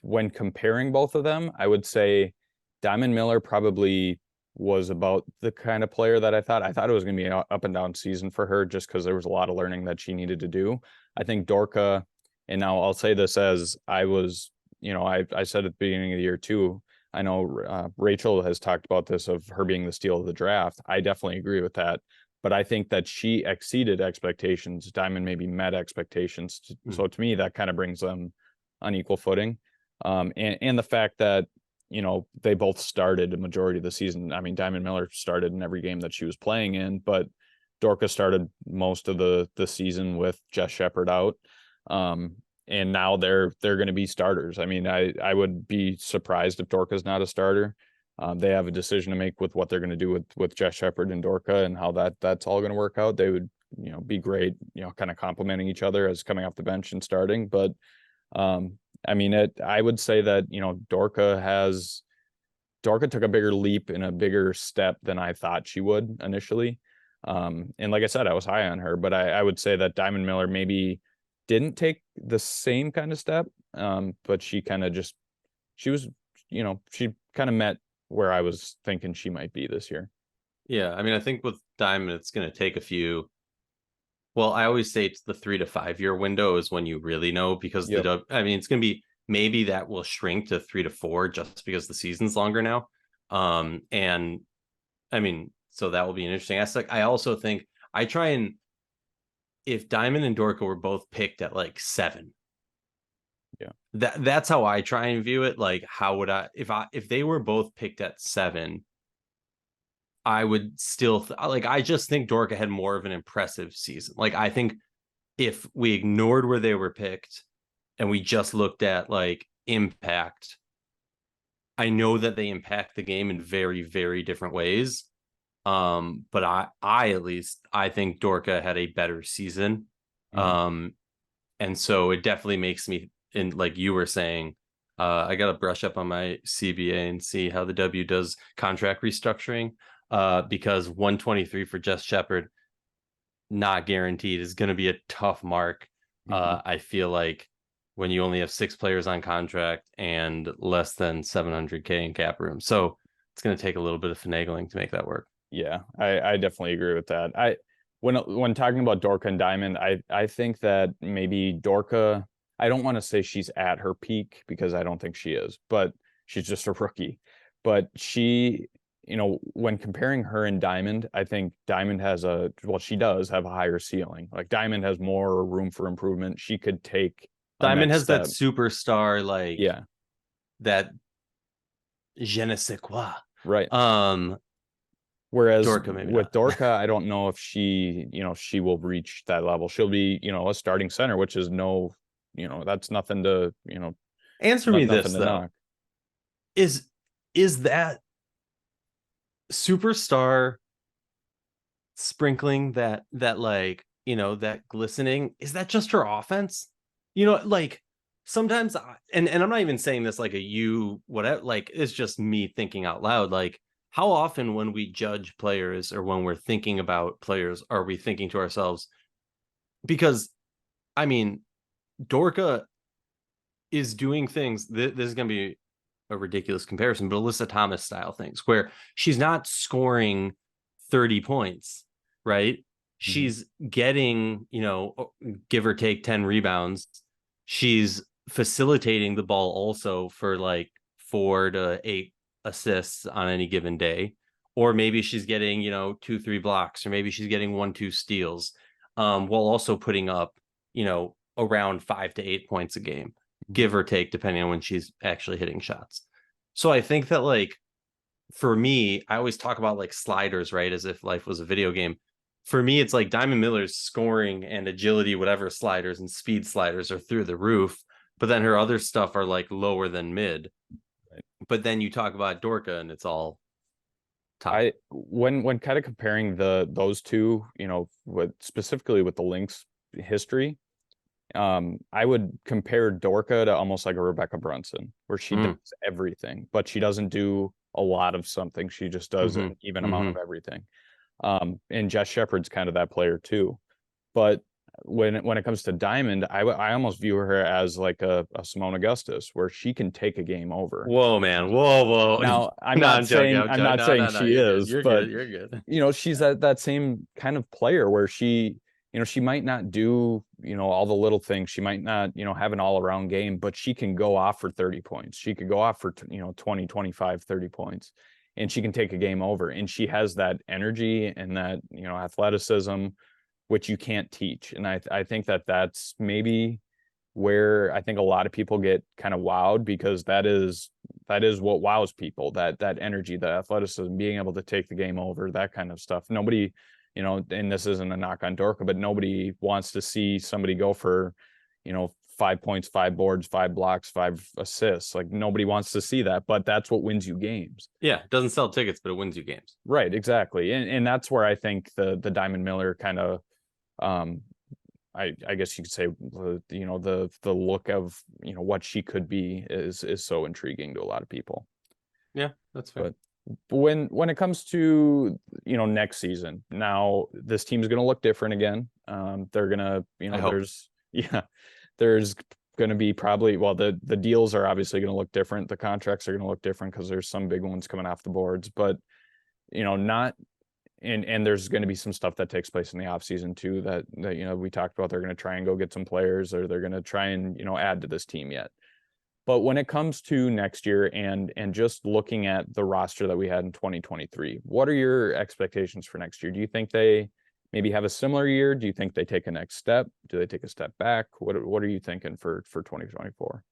When comparing both of them, I would say Diamond Miller probably was about the kind of player that I thought. I thought it was going to be an up and down season for her, just because there was a lot of learning that she needed to do. I think Dorka, and now I'll say this as I was, I said at the beginning of the year too, I know Rachel has talked about this, of her being the steal of the draft. I definitely agree with that. But I think that she exceeded expectations. Diamond maybe met expectations. So to me, that kind of brings them on equal footing. And the fact that, they both started a majority of the season. I mean, Diamond Miller started in every game that she was playing in, but Dorka started most of the season with Jess Shepard out. And now they're going to be starters. I mean, I would be surprised if Dorka's not a starter. They have a decision to make with what they're going to do with Jess Shepard and Dorka, and how that's all going to work out. They would, be great, kind of complementing each other as coming off the bench and starting. But I mean, I would say that, Dorka took a bigger leap and a bigger step than I thought she would initially. And like I said, I was high on her, but I would say that Diamond Miller maybe didn't take the same kind of step. But she kind of she kind of met where I was thinking she might be this year. Yeah, I mean, I think with Diamond, it's going to take a few. Well, I always say it's the 3 to 5 year window is when you really know, because it's going to be, maybe that will shrink to 3 to 4 just because the season's longer now. And I mean, So that will be an interesting aspect. I also think I try and if Diamond and Dorka were both picked at like 7, Yeah. that's how I try and view it. Like, how would if they were both picked at 7, I would still like, I just think Dorka had more of an impressive season. Like, I think if we ignored where they were picked and we just looked at like impact, I know that they impact the game in very, very different ways. But I at least I think Dorka had a better season. And so it definitely makes me, and like you were saying, I gotta brush up on my CBA and see how the W does contract restructuring. Because 123 for Jess Shepard, not guaranteed, is gonna be a tough mark. I feel like when you only have 6 players on contract and less than 700K in cap room. So it's gonna take a little bit of finagling to make that work. Yeah, I definitely agree with that. When talking about Dorka and Diamond, I think that maybe Dorka, I don't want to say she's at her peak because I don't think she is, but she's just a rookie. But she, when comparing her and Diamond, I think Diamond she does have a higher ceiling. Like Diamond has more room for improvement. She could take Diamond has that superstar, like, yeah, that je ne sais quoi. Right. Whereas Dorka, with Dorka, I don't know if she will reach that level. She'll be, a starting center, which is that's nothing to, answer me this though. Knock. Is that superstar sprinkling that like, that glistening, is that just her offense? Like sometimes and I'm not even saying this like whatever, like it's just me thinking out loud. Like, how often when we judge players or when we're thinking about players are we thinking to ourselves, because I mean, Dorka is doing things, this is going to be a ridiculous comparison, but Alyssa Thomas style things where she's not scoring 30 points, right? Mm-hmm. She's getting, give or take 10 rebounds. She's facilitating the ball also for like 4 to 8 assists on any given day. Or maybe she's getting, 2-3 blocks, or maybe she's getting 1-2 steals, while also putting up, around 5 to 8 points a game, give or take, depending on when she's actually hitting shots. So I think that, like, for me, I always talk about like sliders, right? As if life was a video game. For me, it's like Diamond Miller's scoring and agility, whatever sliders and speed sliders, are through the roof, but then her other stuff are like lower than mid. Right. But then you talk about Dorka and it's all top. When kind of comparing those two, specifically with the Lynx history, I would compare Dorka to almost like a Rebecca Brunson, where she does everything, but she doesn't do a lot of something. She just does an even amount of everything. And Jess Shepard's kind of that player too. But when it comes to Diamond, I almost view her as like a Simone Augustus, where she can take a game over. Whoa, man. Whoa. Now I'm not saying she is, but you're good. She's that same kind of player where she, she might not do, all the little things. She might not, have an all around game, but she can go off for 30 points. She could go off for, 20, 25, 30 points, and she can take a game over. And she has that energy and that, athleticism, which you can't teach. And I think that's maybe where I think a lot of people get kind of wowed, because that is what wows people, that energy, the athleticism, being able to take the game over, that kind of stuff. Nobody, and this isn't a knock on Dorka, but nobody wants to see somebody go for, 5 points, 5 boards, 5 blocks, 5 assists. Like, nobody wants to see that, but that's what wins you games. Yeah, it doesn't sell tickets, but it wins you games. Right, exactly. And that's where I think the Diamond Miller kind of, I guess you could say, the look of, what she could be is so intriguing to a lot of people. Yeah, that's fair. But when it comes to, next season, now this team's going to look different again. They're going to, there's going to be probably, well, the deals are obviously going to look different. The contracts are going to look different because there's some big ones coming off the boards, but, not, and there's going to be some stuff that takes place in the offseason too, that, we talked about. They're going to try and go get some players, or they're going to try and, add to this team yet. But when it comes to next year and just looking at the roster that we had in 2023, what are your expectations for next year? Do you think they maybe have a similar year? Do you think they take a next step? Do they take a step back? What are you thinking for 2024?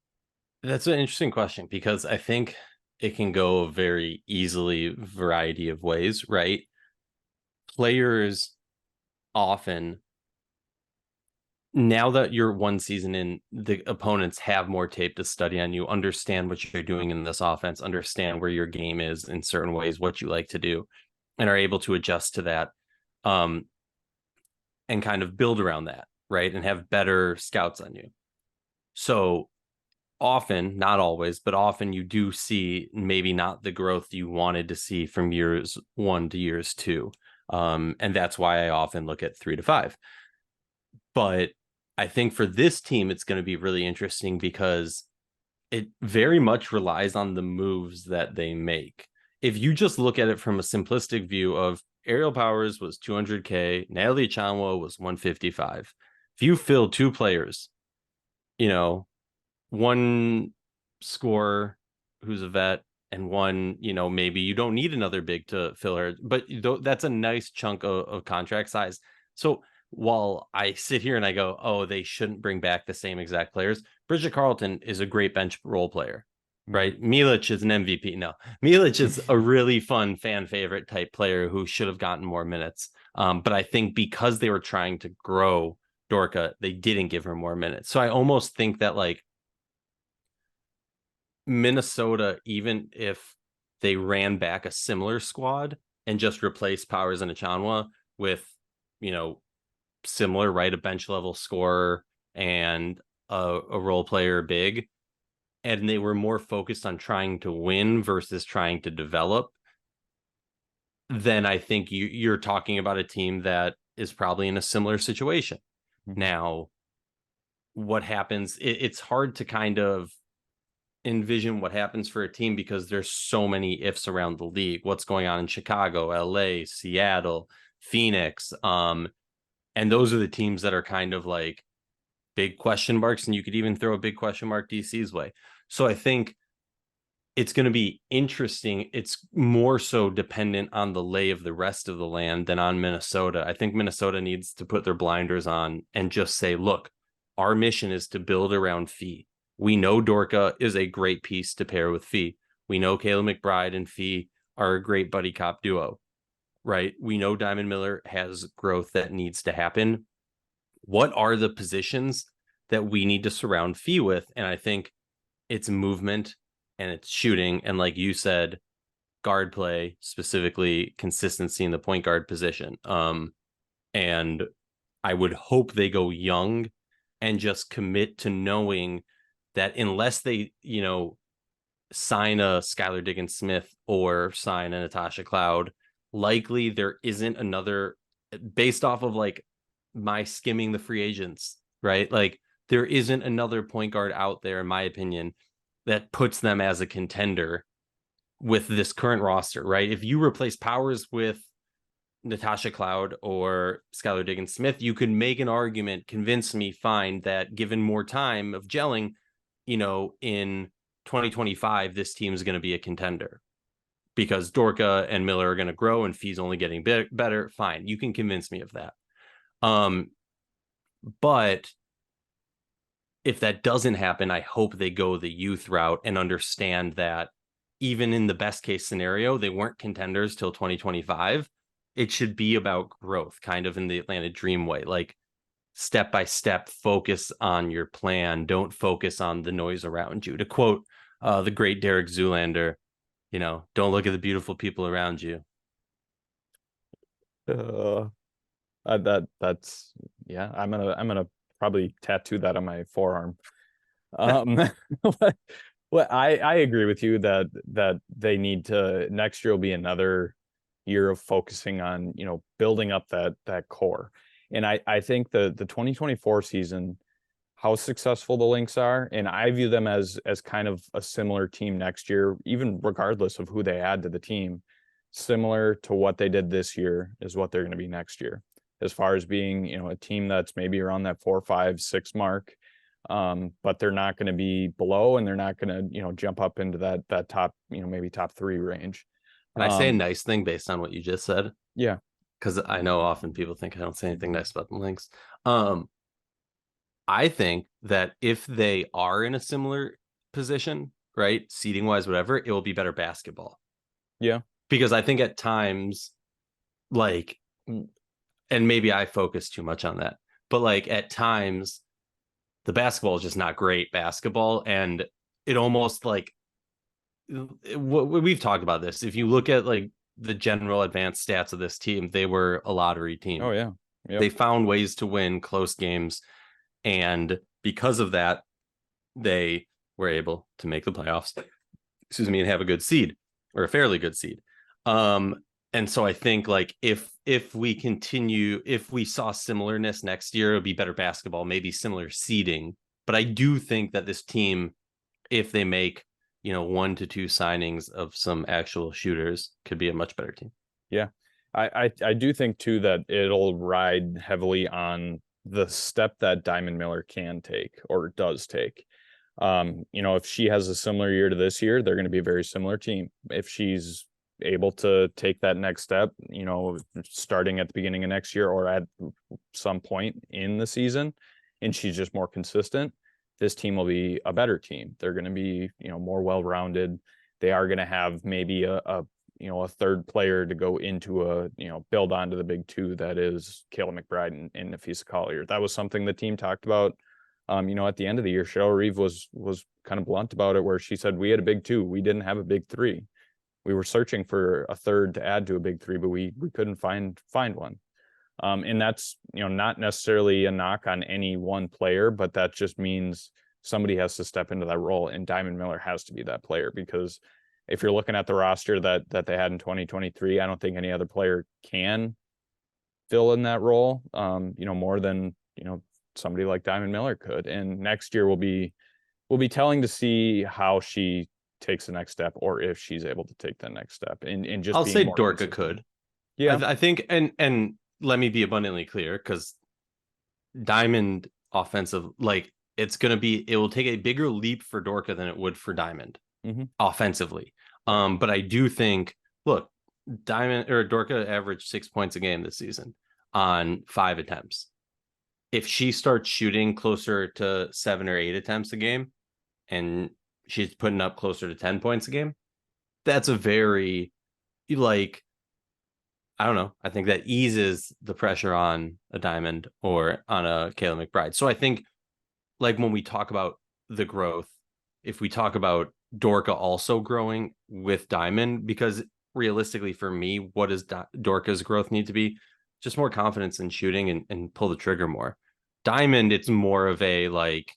That's an interesting question because I think it can go a very easily variety of ways, right? Players often, now that you're one season in, the opponents have more tape to study on you, understand what you're doing in this offense, understand where your game is in certain ways, what you like to do, and are able to adjust to that, and kind of build around that, right? And have better scouts on you. So often, not always, but often you do see maybe not the growth you wanted to see from years 1 to years 2. And that's why I often look at 3 to 5. But I think for this team, it's going to be really interesting because it very much relies on the moves that they make. If you just look at it from a simplistic view of Aerial Powers was 200K, Natalie Chanwa was 155. If you fill 2 players, one scorer who's a vet and one, maybe you don't need another big to fill her, but that's a nice chunk of contract size. So while I sit here and I go, oh, they shouldn't bring back the same exact players, Bridget Carlton is a great bench role player, right? Milic is an MVP. No, Milic is a really fun fan favorite type player who should have gotten more minutes. But I think because they were trying to grow Dorka, they didn't give her more minutes. So I almost think that like Minnesota, even if they ran back a similar squad and just replaced Powers and Achanwa with, similar, right, a bench level scorer and a role player big, and they were more focused on trying to win versus trying to develop, then I think you're talking about a team that is probably in a similar situation. Mm-hmm. Now, what happens, it's hard to kind of envision what happens for a team because there's so many ifs around the league. What's going on in Chicago, LA, Seattle, Phoenix, and those are the teams that are kind of like big question marks, and you could even throw a big question mark DC's way. So I think it's going to be interesting. It's more so dependent on the lay of the rest of the land than on Minnesota. I think Minnesota needs to put their blinders on and just say, look, our mission is to build around Fee. We know Dorka is a great piece to pair with Fee. We know Kayla McBride and Fee are a great buddy cop duo, right? We know Diamond Miller has growth that needs to happen. What are the positions that we need to surround Fee with? And I think it's movement and it's shooting. And like you said, guard play, specifically consistency in the point guard position. And I would hope they go young and just commit to knowing that unless they, sign a Skylar Diggins-Smith or sign a Natasha Cloud, likely there isn't another, based off of like my skimming the free agents, right? Like there isn't another point guard out there, in my opinion, that puts them as a contender with this current roster, right? If you replace Powers with Natasha Cloud or Skylar Diggins-Smith, you could make an argument, convince me, fine, that given more time of gelling, in 2025, this team is going to be a contender because Dorka and Miller are going to grow and Fee's only getting better. Fine. You can convince me of that. But if that doesn't happen, I hope they go the youth route and understand that even in the best case scenario, they weren't contenders till 2025. It should be about growth, kind of in the Atlanta Dream way, like step by step, focus on your plan. Don't focus on the noise around you. To quote the great Derek Zoolander, don't look at the beautiful people around you. That's yeah. I'm gonna probably tattoo that on my forearm. Well, I agree with you that they need to, next year will be another year of focusing on, building up that core. And I think the 2024 season, how successful the Lynx are, and I view them as kind of a similar team next year, even regardless of who they add to the team, similar to what they did this year is what they're going to be next year, as far as being, a team that's maybe around that 4, 5, 6 mark, But they're not going to be below, and they're not going to, jump up into that top, maybe top 3 range. Can I say a nice thing based on what you just said? Yeah. Because I know often people think I don't say anything nice about the Lynx. I think that if they are in a similar position, right, seating wise, whatever, it will be better basketball. Yeah. Because I think at times, like, and maybe I focus too much on that, but like at times, the basketball is just not great basketball. And it almost like, we've talked about this. If you look at like the general advanced stats of this team, they were a lottery team. Oh, yeah. Yep. They found ways to win close games. And because of that, they were able to make the playoffs, and have a good seed, or a fairly good seed. And so I think like if we saw similarness next year, it would be better basketball, maybe similar seeding. But I do think that this team, if they make 1 to 2 signings of some actual shooters, could be a much better team. Yeah. I do think too that it'll ride heavily on the step that Diamond Miller can take or does take. If she has a similar year to this year, they're going to be a very similar team. If she's able to take that next step, starting at the beginning of next year or at some point in the season, and she's just more consistent, this team will be a better team. They're going to be, more well-rounded. They are going to have maybe a third player to go into build onto the big 2 that is Kayla McBride and Nafisa Collier. That was something the team talked about. At the end of the year, Cheryl Reeve was kind of blunt about it, where she said we had a big 2, we didn't have a big 3. We were searching for a third to add to a big 3, but we couldn't find one. And that's not necessarily a knock on any one player, but that just means somebody has to step into that role, and Diamond Miller has to be that player, because if you're looking at the roster that they had in 2023, I don't think any other player can fill in that role, more than, somebody like Diamond Miller could. And next year will be telling to see how she takes the next step, or if she's able to take the next step. And just I'll say Dorka consistent. could. Yeah. I think, and let me be abundantly clear, because Diamond offensive, like it will take a bigger leap for Dorka than it would for Diamond offensively. But I do think, look, Dorka averaged 6 points a game this season on 5 attempts. If she starts shooting closer to 7 or 8 attempts a game, and she's putting up closer to 10 points a game, that's a very, like, I don't know. I think that eases the pressure on a Diamond or on a Kayla McBride. So I think, like, when we talk about the growth, if we talk about Dorka also growing with Diamond, because realistically for me, what does Dorka's growth need to be? Just more confidence in shooting and pull the trigger more. Diamond, it's more of a like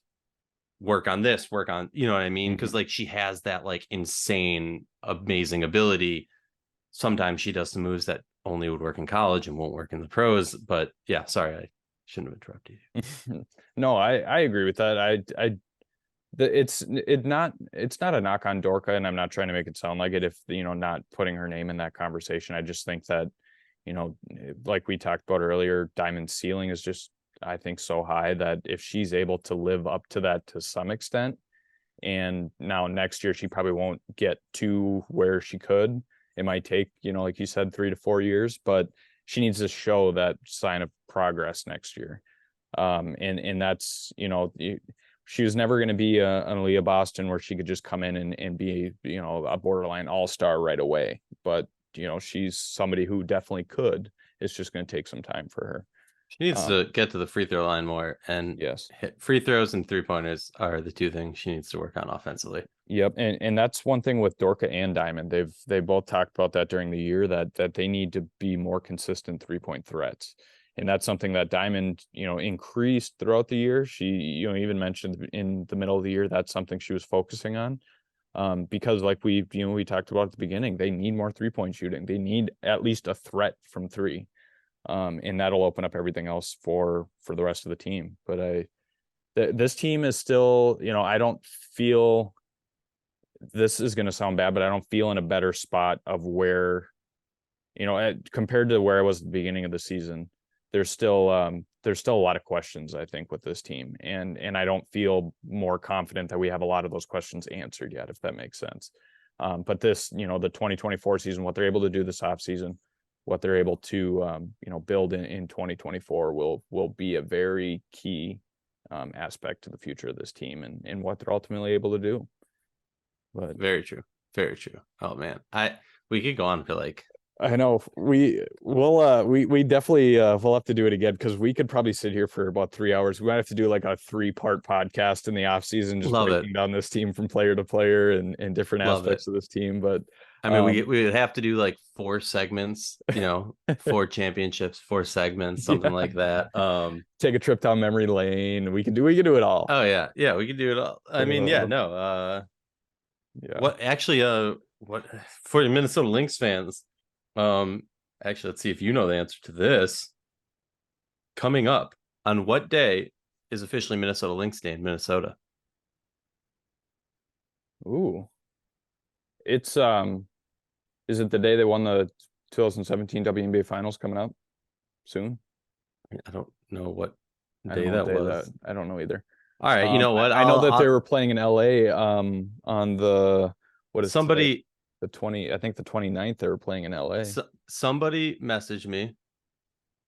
work on this, work on, you know what I mean? Because like she has that like insane, amazing ability. Sometimes she does some moves that only would work in college and won't work in the pros. But yeah, sorry, I shouldn't have interrupted you. No, I agree with that. It's not a knock on Dorka, and I'm not trying to make it sound like it, if not putting her name in that conversation. I just think that like we talked about earlier, Diamond's ceiling is just, I think, so high that if she's able to live up to that to some extent, and now next year she probably won't get to where she could. It might take, like you said, 3 to 4 years, but she needs to show that sign of progress next year. And that's, she was never going to be an Aaliyah Boston where she could just come in and be, a borderline all-star right away. But, she's somebody who definitely could. It's just going to take some time for her. She needs to get to the free throw line more, and hit free throws and 3-pointers are the 2 things she needs to work on offensively. Yep. And that's one thing with Dorka and Diamond. They both talked about that during the year, that they need to be more consistent 3-point threats. And that's something that Diamond, increased throughout the year. She, even mentioned in the middle of the year, that's something she was focusing on. Because like we talked about at the beginning, they need more 3-point shooting. They need at least a threat from 3. And that'll open up everything else for the rest of the team. But this team is still, I don't feel, this is going to sound bad, but I don't feel in a better spot of where, compared to where I was at the beginning of the season. there's still a lot of questions, I think, with this team, and I don't feel more confident that we have a lot of those questions answered yet, if that makes sense. But this, the 2024 season, what they're able to do this offseason, what they're able to build in 2024 will be a very key aspect to the future of this team and what they're ultimately able to do. But very true. Very true. Oh man, we could go on for like. I know we definitely we'll have to do it again, because we could probably sit here for about 3 hours. We might have to do like a 3-part podcast in the off season, just breaking down this team from player to player and different aspects of this team. But I mean, we would have to do like 4 segments, 4 championships, 4 segments, something like that. Take a trip down memory lane. We can do it all. Oh yeah, we can do it all. I mean, yeah. What actually? What for the Minnesota Lynx fans? Actually, let's see if you know the answer to this. Coming up, on what day is officially Minnesota Lynx Day in Minnesota? Ooh, it's is it the day they won the 2017 WNBA Finals coming up soon? I don't know what day that was. I don't know either. All right, you know what? I know that they were playing in LA on the somebody the 20, I think the 29th they were playing in LA. Somebody messaged me.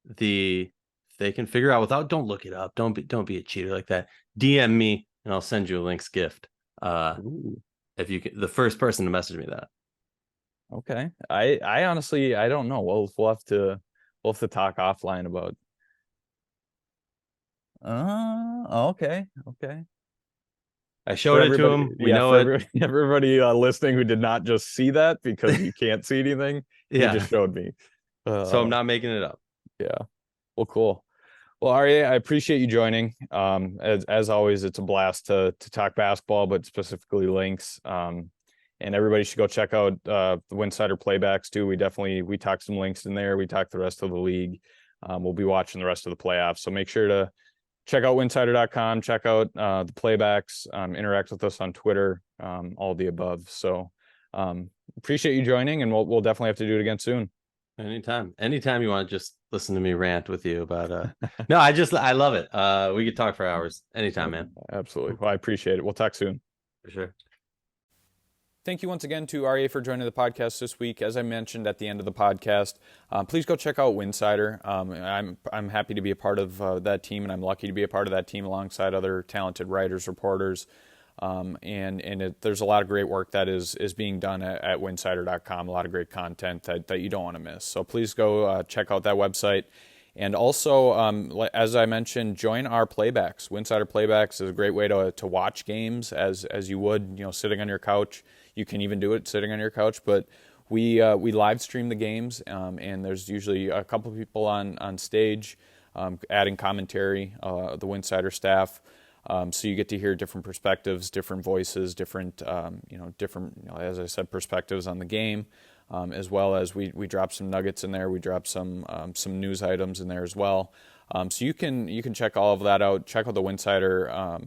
They can figure out without, don't look it up. Don't be a cheater like that. DM me and I'll send you a Lynx gift. If you can, the first person to message me that. Okay. I honestly, I don't know. We'll have to talk offline about. Okay. I showed it to him. We know it. Everybody listening who did not just see that, because you can't see anything. Yeah. He just showed me. So I'm not making it up. Yeah. Well, cool. Well, Aryeh, I appreciate you joining. As always, it's a blast to talk basketball, but specifically Lynx. And everybody should go check out the Winsidr playbacks too. We talked some Lynx in there. We talked the rest of the league. We'll be watching the rest of the playoffs. So make sure to check out winsidr.com, check out the playbacks, interact with us on Twitter, all the above. So appreciate you joining, and we'll definitely have to do it again soon. Anytime you want to just listen to me rant with you about no, I love it. We could talk for hours anytime, man. Absolutely. Well, I appreciate it. We'll talk soon. For sure. Thank you once again to Aryeh for joining the podcast this week. As I mentioned at the end of the podcast, please go check out Winsidr. I'm happy to be a part of that team, and I'm lucky to be a part of that team alongside other talented writers, reporters, there's a lot of great work that is being done at winsidr.com. A lot of great content that you don't want to miss. So please go check out that website. And also, as I mentioned, join our playbacks. Winsidr playbacks is a great way to watch games as you would, sitting on your couch. You can even do it sitting on your couch, but we live stream the games, and there's usually a couple people on stage adding commentary, the Winsidr staff. So you get to hear different perspectives, different voices, different, as I said, perspectives on the game, as well as we drop some nuggets in there. We drop some news items in there as well. So you can check all of that out. Check out the Winsidr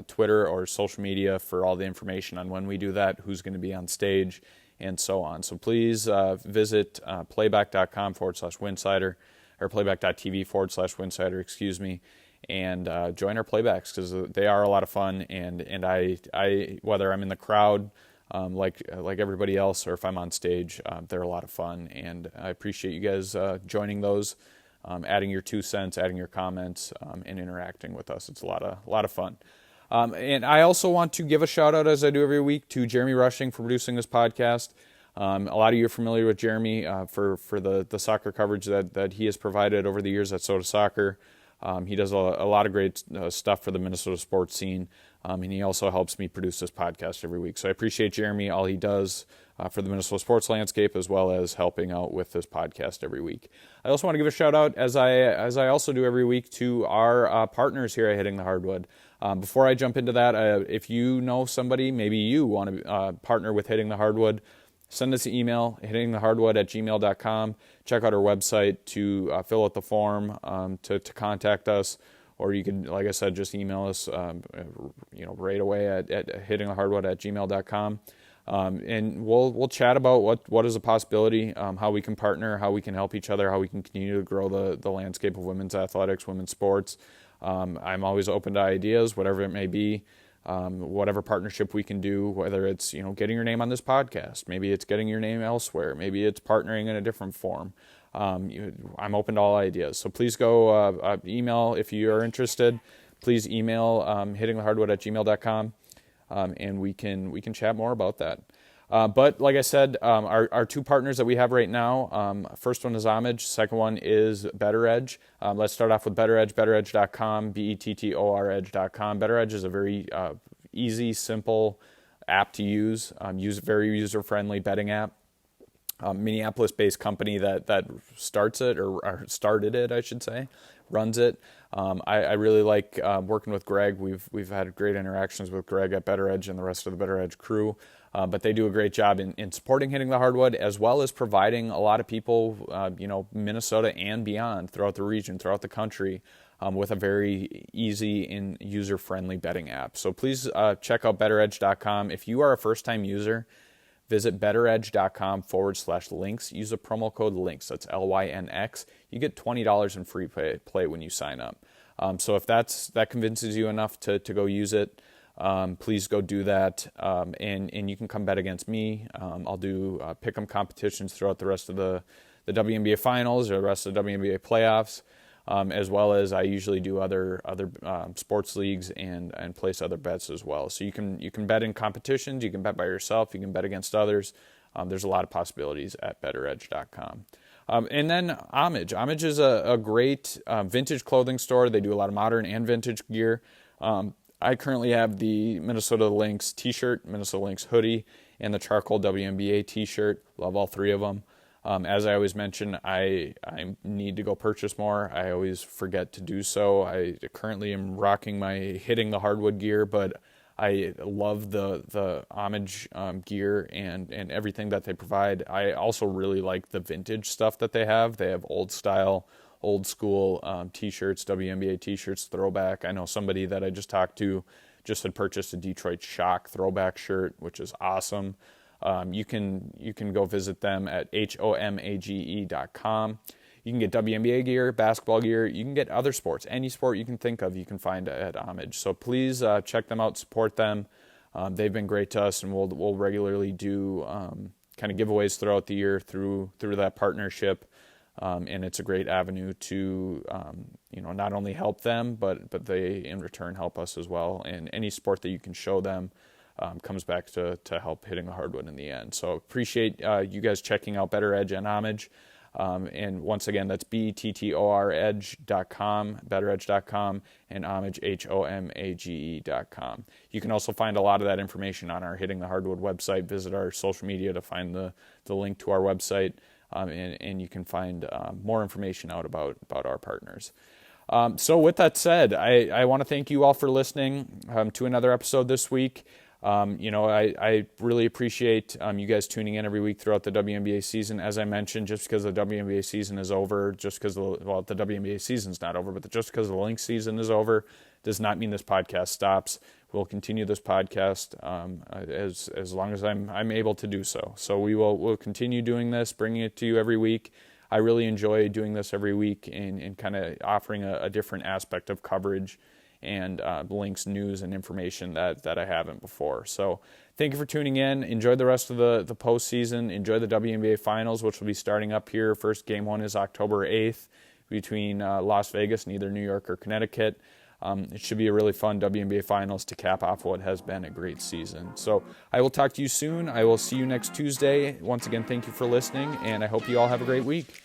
Twitter or social media for all the information on when we do that, who's going to be on stage, and so on. So please visit playback.com/Winsidr or playback.tv/Winsidr, excuse me, and join our playbacks, because they are a lot of fun. And I whether I'm in the crowd like everybody else, or if I'm on stage, they're a lot of fun, and I appreciate you guys joining those. Adding your 2 cents, adding your comments, and interacting with us. It's a lot of fun. And I also want to give a shout out, as I do every week, to Jeremy Rushing for producing this podcast. A lot of you are familiar with Jeremy for the soccer coverage that he has provided over the years at Soda Soccer. He does a lot of great stuff for the Minnesota sports scene, and he also helps me produce this podcast every week. So I appreciate Jeremy, all he does for the Minnesota sports landscape, as well as helping out with this podcast every week. I also want to give a shout out, as I also do every week, to our partners here at Hitting the Hardwood. Before I jump into that, if you know somebody, maybe you want to partner with Hitting the Hardwood, send us an email, hittingthehardwood@gmail.com. Check out our website to fill out the form to contact us, or you can, like I said, just email us right away at hittingthehardwood@gmail.com. And we'll chat about what is a possibility, how we can partner, how we can help each other, how we can continue to grow the landscape of women's athletics, women's sports. I'm always open to ideas, whatever it may be, whatever partnership we can do, whether it's getting your name on this podcast, maybe it's getting your name elsewhere, maybe it's partnering in a different form. I'm open to all ideas. So please go email if you are interested. Please email hittingthehardwood@gmail.com. And we can chat more about that. But like I said, our two partners that we have right now, first one is Homage, second one is Better Edge. Let's start off with Better Edge, betteredge.com, bettor.com. Better Edge is a very easy, simple app to use, very user-friendly betting app. Minneapolis-based company that starts it, or started it, I should say, runs it. I really like working with Greg. We've had great interactions with Greg at Better Edge and the rest of the Better Edge crew. But they do a great job in supporting Hitting the Hardwood, as well as providing a lot of people, Minnesota and beyond, throughout the region, throughout the country, with a very easy and user-friendly betting app. So please check out betteredge.com. If you are a first-time user, visit betteredge.com/links. Use a promo code LYNX. That's LYNX. You get $20 in free play when you sign up. So if that convinces you enough to go use it, please go do that. And you can come bet against me. I'll do pick'em competitions throughout the rest of the WNBA Finals or the rest of the WNBA Playoffs. As well as I usually do other sports leagues and place other bets as well. So you can bet in competitions, you can bet by yourself, you can bet against others. There's a lot of possibilities at betteredge.com. And then Homage. Homage is a great vintage clothing store. They do a lot of modern and vintage gear. I currently have the Minnesota Lynx t-shirt, Minnesota Lynx hoodie, and the charcoal WNBA t-shirt. Love all three of them. As I always mention, I need to go purchase more. I always forget to do so. I currently am rocking my Hitting the Hardwood gear, but I love the Homage gear and everything that they provide. I also really like the vintage stuff that they have. They have old style, old school t-shirts, WNBA t-shirts, throwback. I know somebody that I just talked to just had purchased a Detroit Shock throwback shirt, which is awesome. You can go visit them at homage.com. You can get WNBA gear, basketball gear. You can get other sports. Any sport you can think of, you can find at Homage. So please check them out, support them. They've been great to us, and we'll regularly do kind of giveaways throughout the year through that partnership. And it's a great avenue to not only help them, but they in return help us as well. And any sport that you can show them comes back to help Hitting the Hardwood in the end. So appreciate you guys checking out Better Edge and Homage. And once again, that's bettor.com, betteredge.com, and Homage, HOMAGE.com. You can also find a lot of that information on our Hitting the Hardwood website. Visit our social media to find the link to our website, and you can find more information out about our partners. So with that said, I want to thank you all for listening to another episode this week. I really appreciate you guys tuning in every week throughout the WNBA season. As I mentioned, just because the WNBA season is over, the WNBA season's not over, but just because the Lynx season is over does not mean this podcast stops. We'll continue this podcast as long as I'm able to do so. So we'll continue doing this, bringing it to you every week. I really enjoy doing this every week and kind of offering a different aspect of coverage and Lynx news and information that I haven't before. So thank you for tuning in. Enjoy the rest of the postseason. Enjoy the WNBA Finals, which will be starting up here. First game one is October 8th between Las Vegas and either New York or Connecticut. It should be a really fun WNBA Finals to cap off what has been a great season. So I will talk to you soon. I will see you next Tuesday. Once again, thank you for listening, and I hope you all have a great week.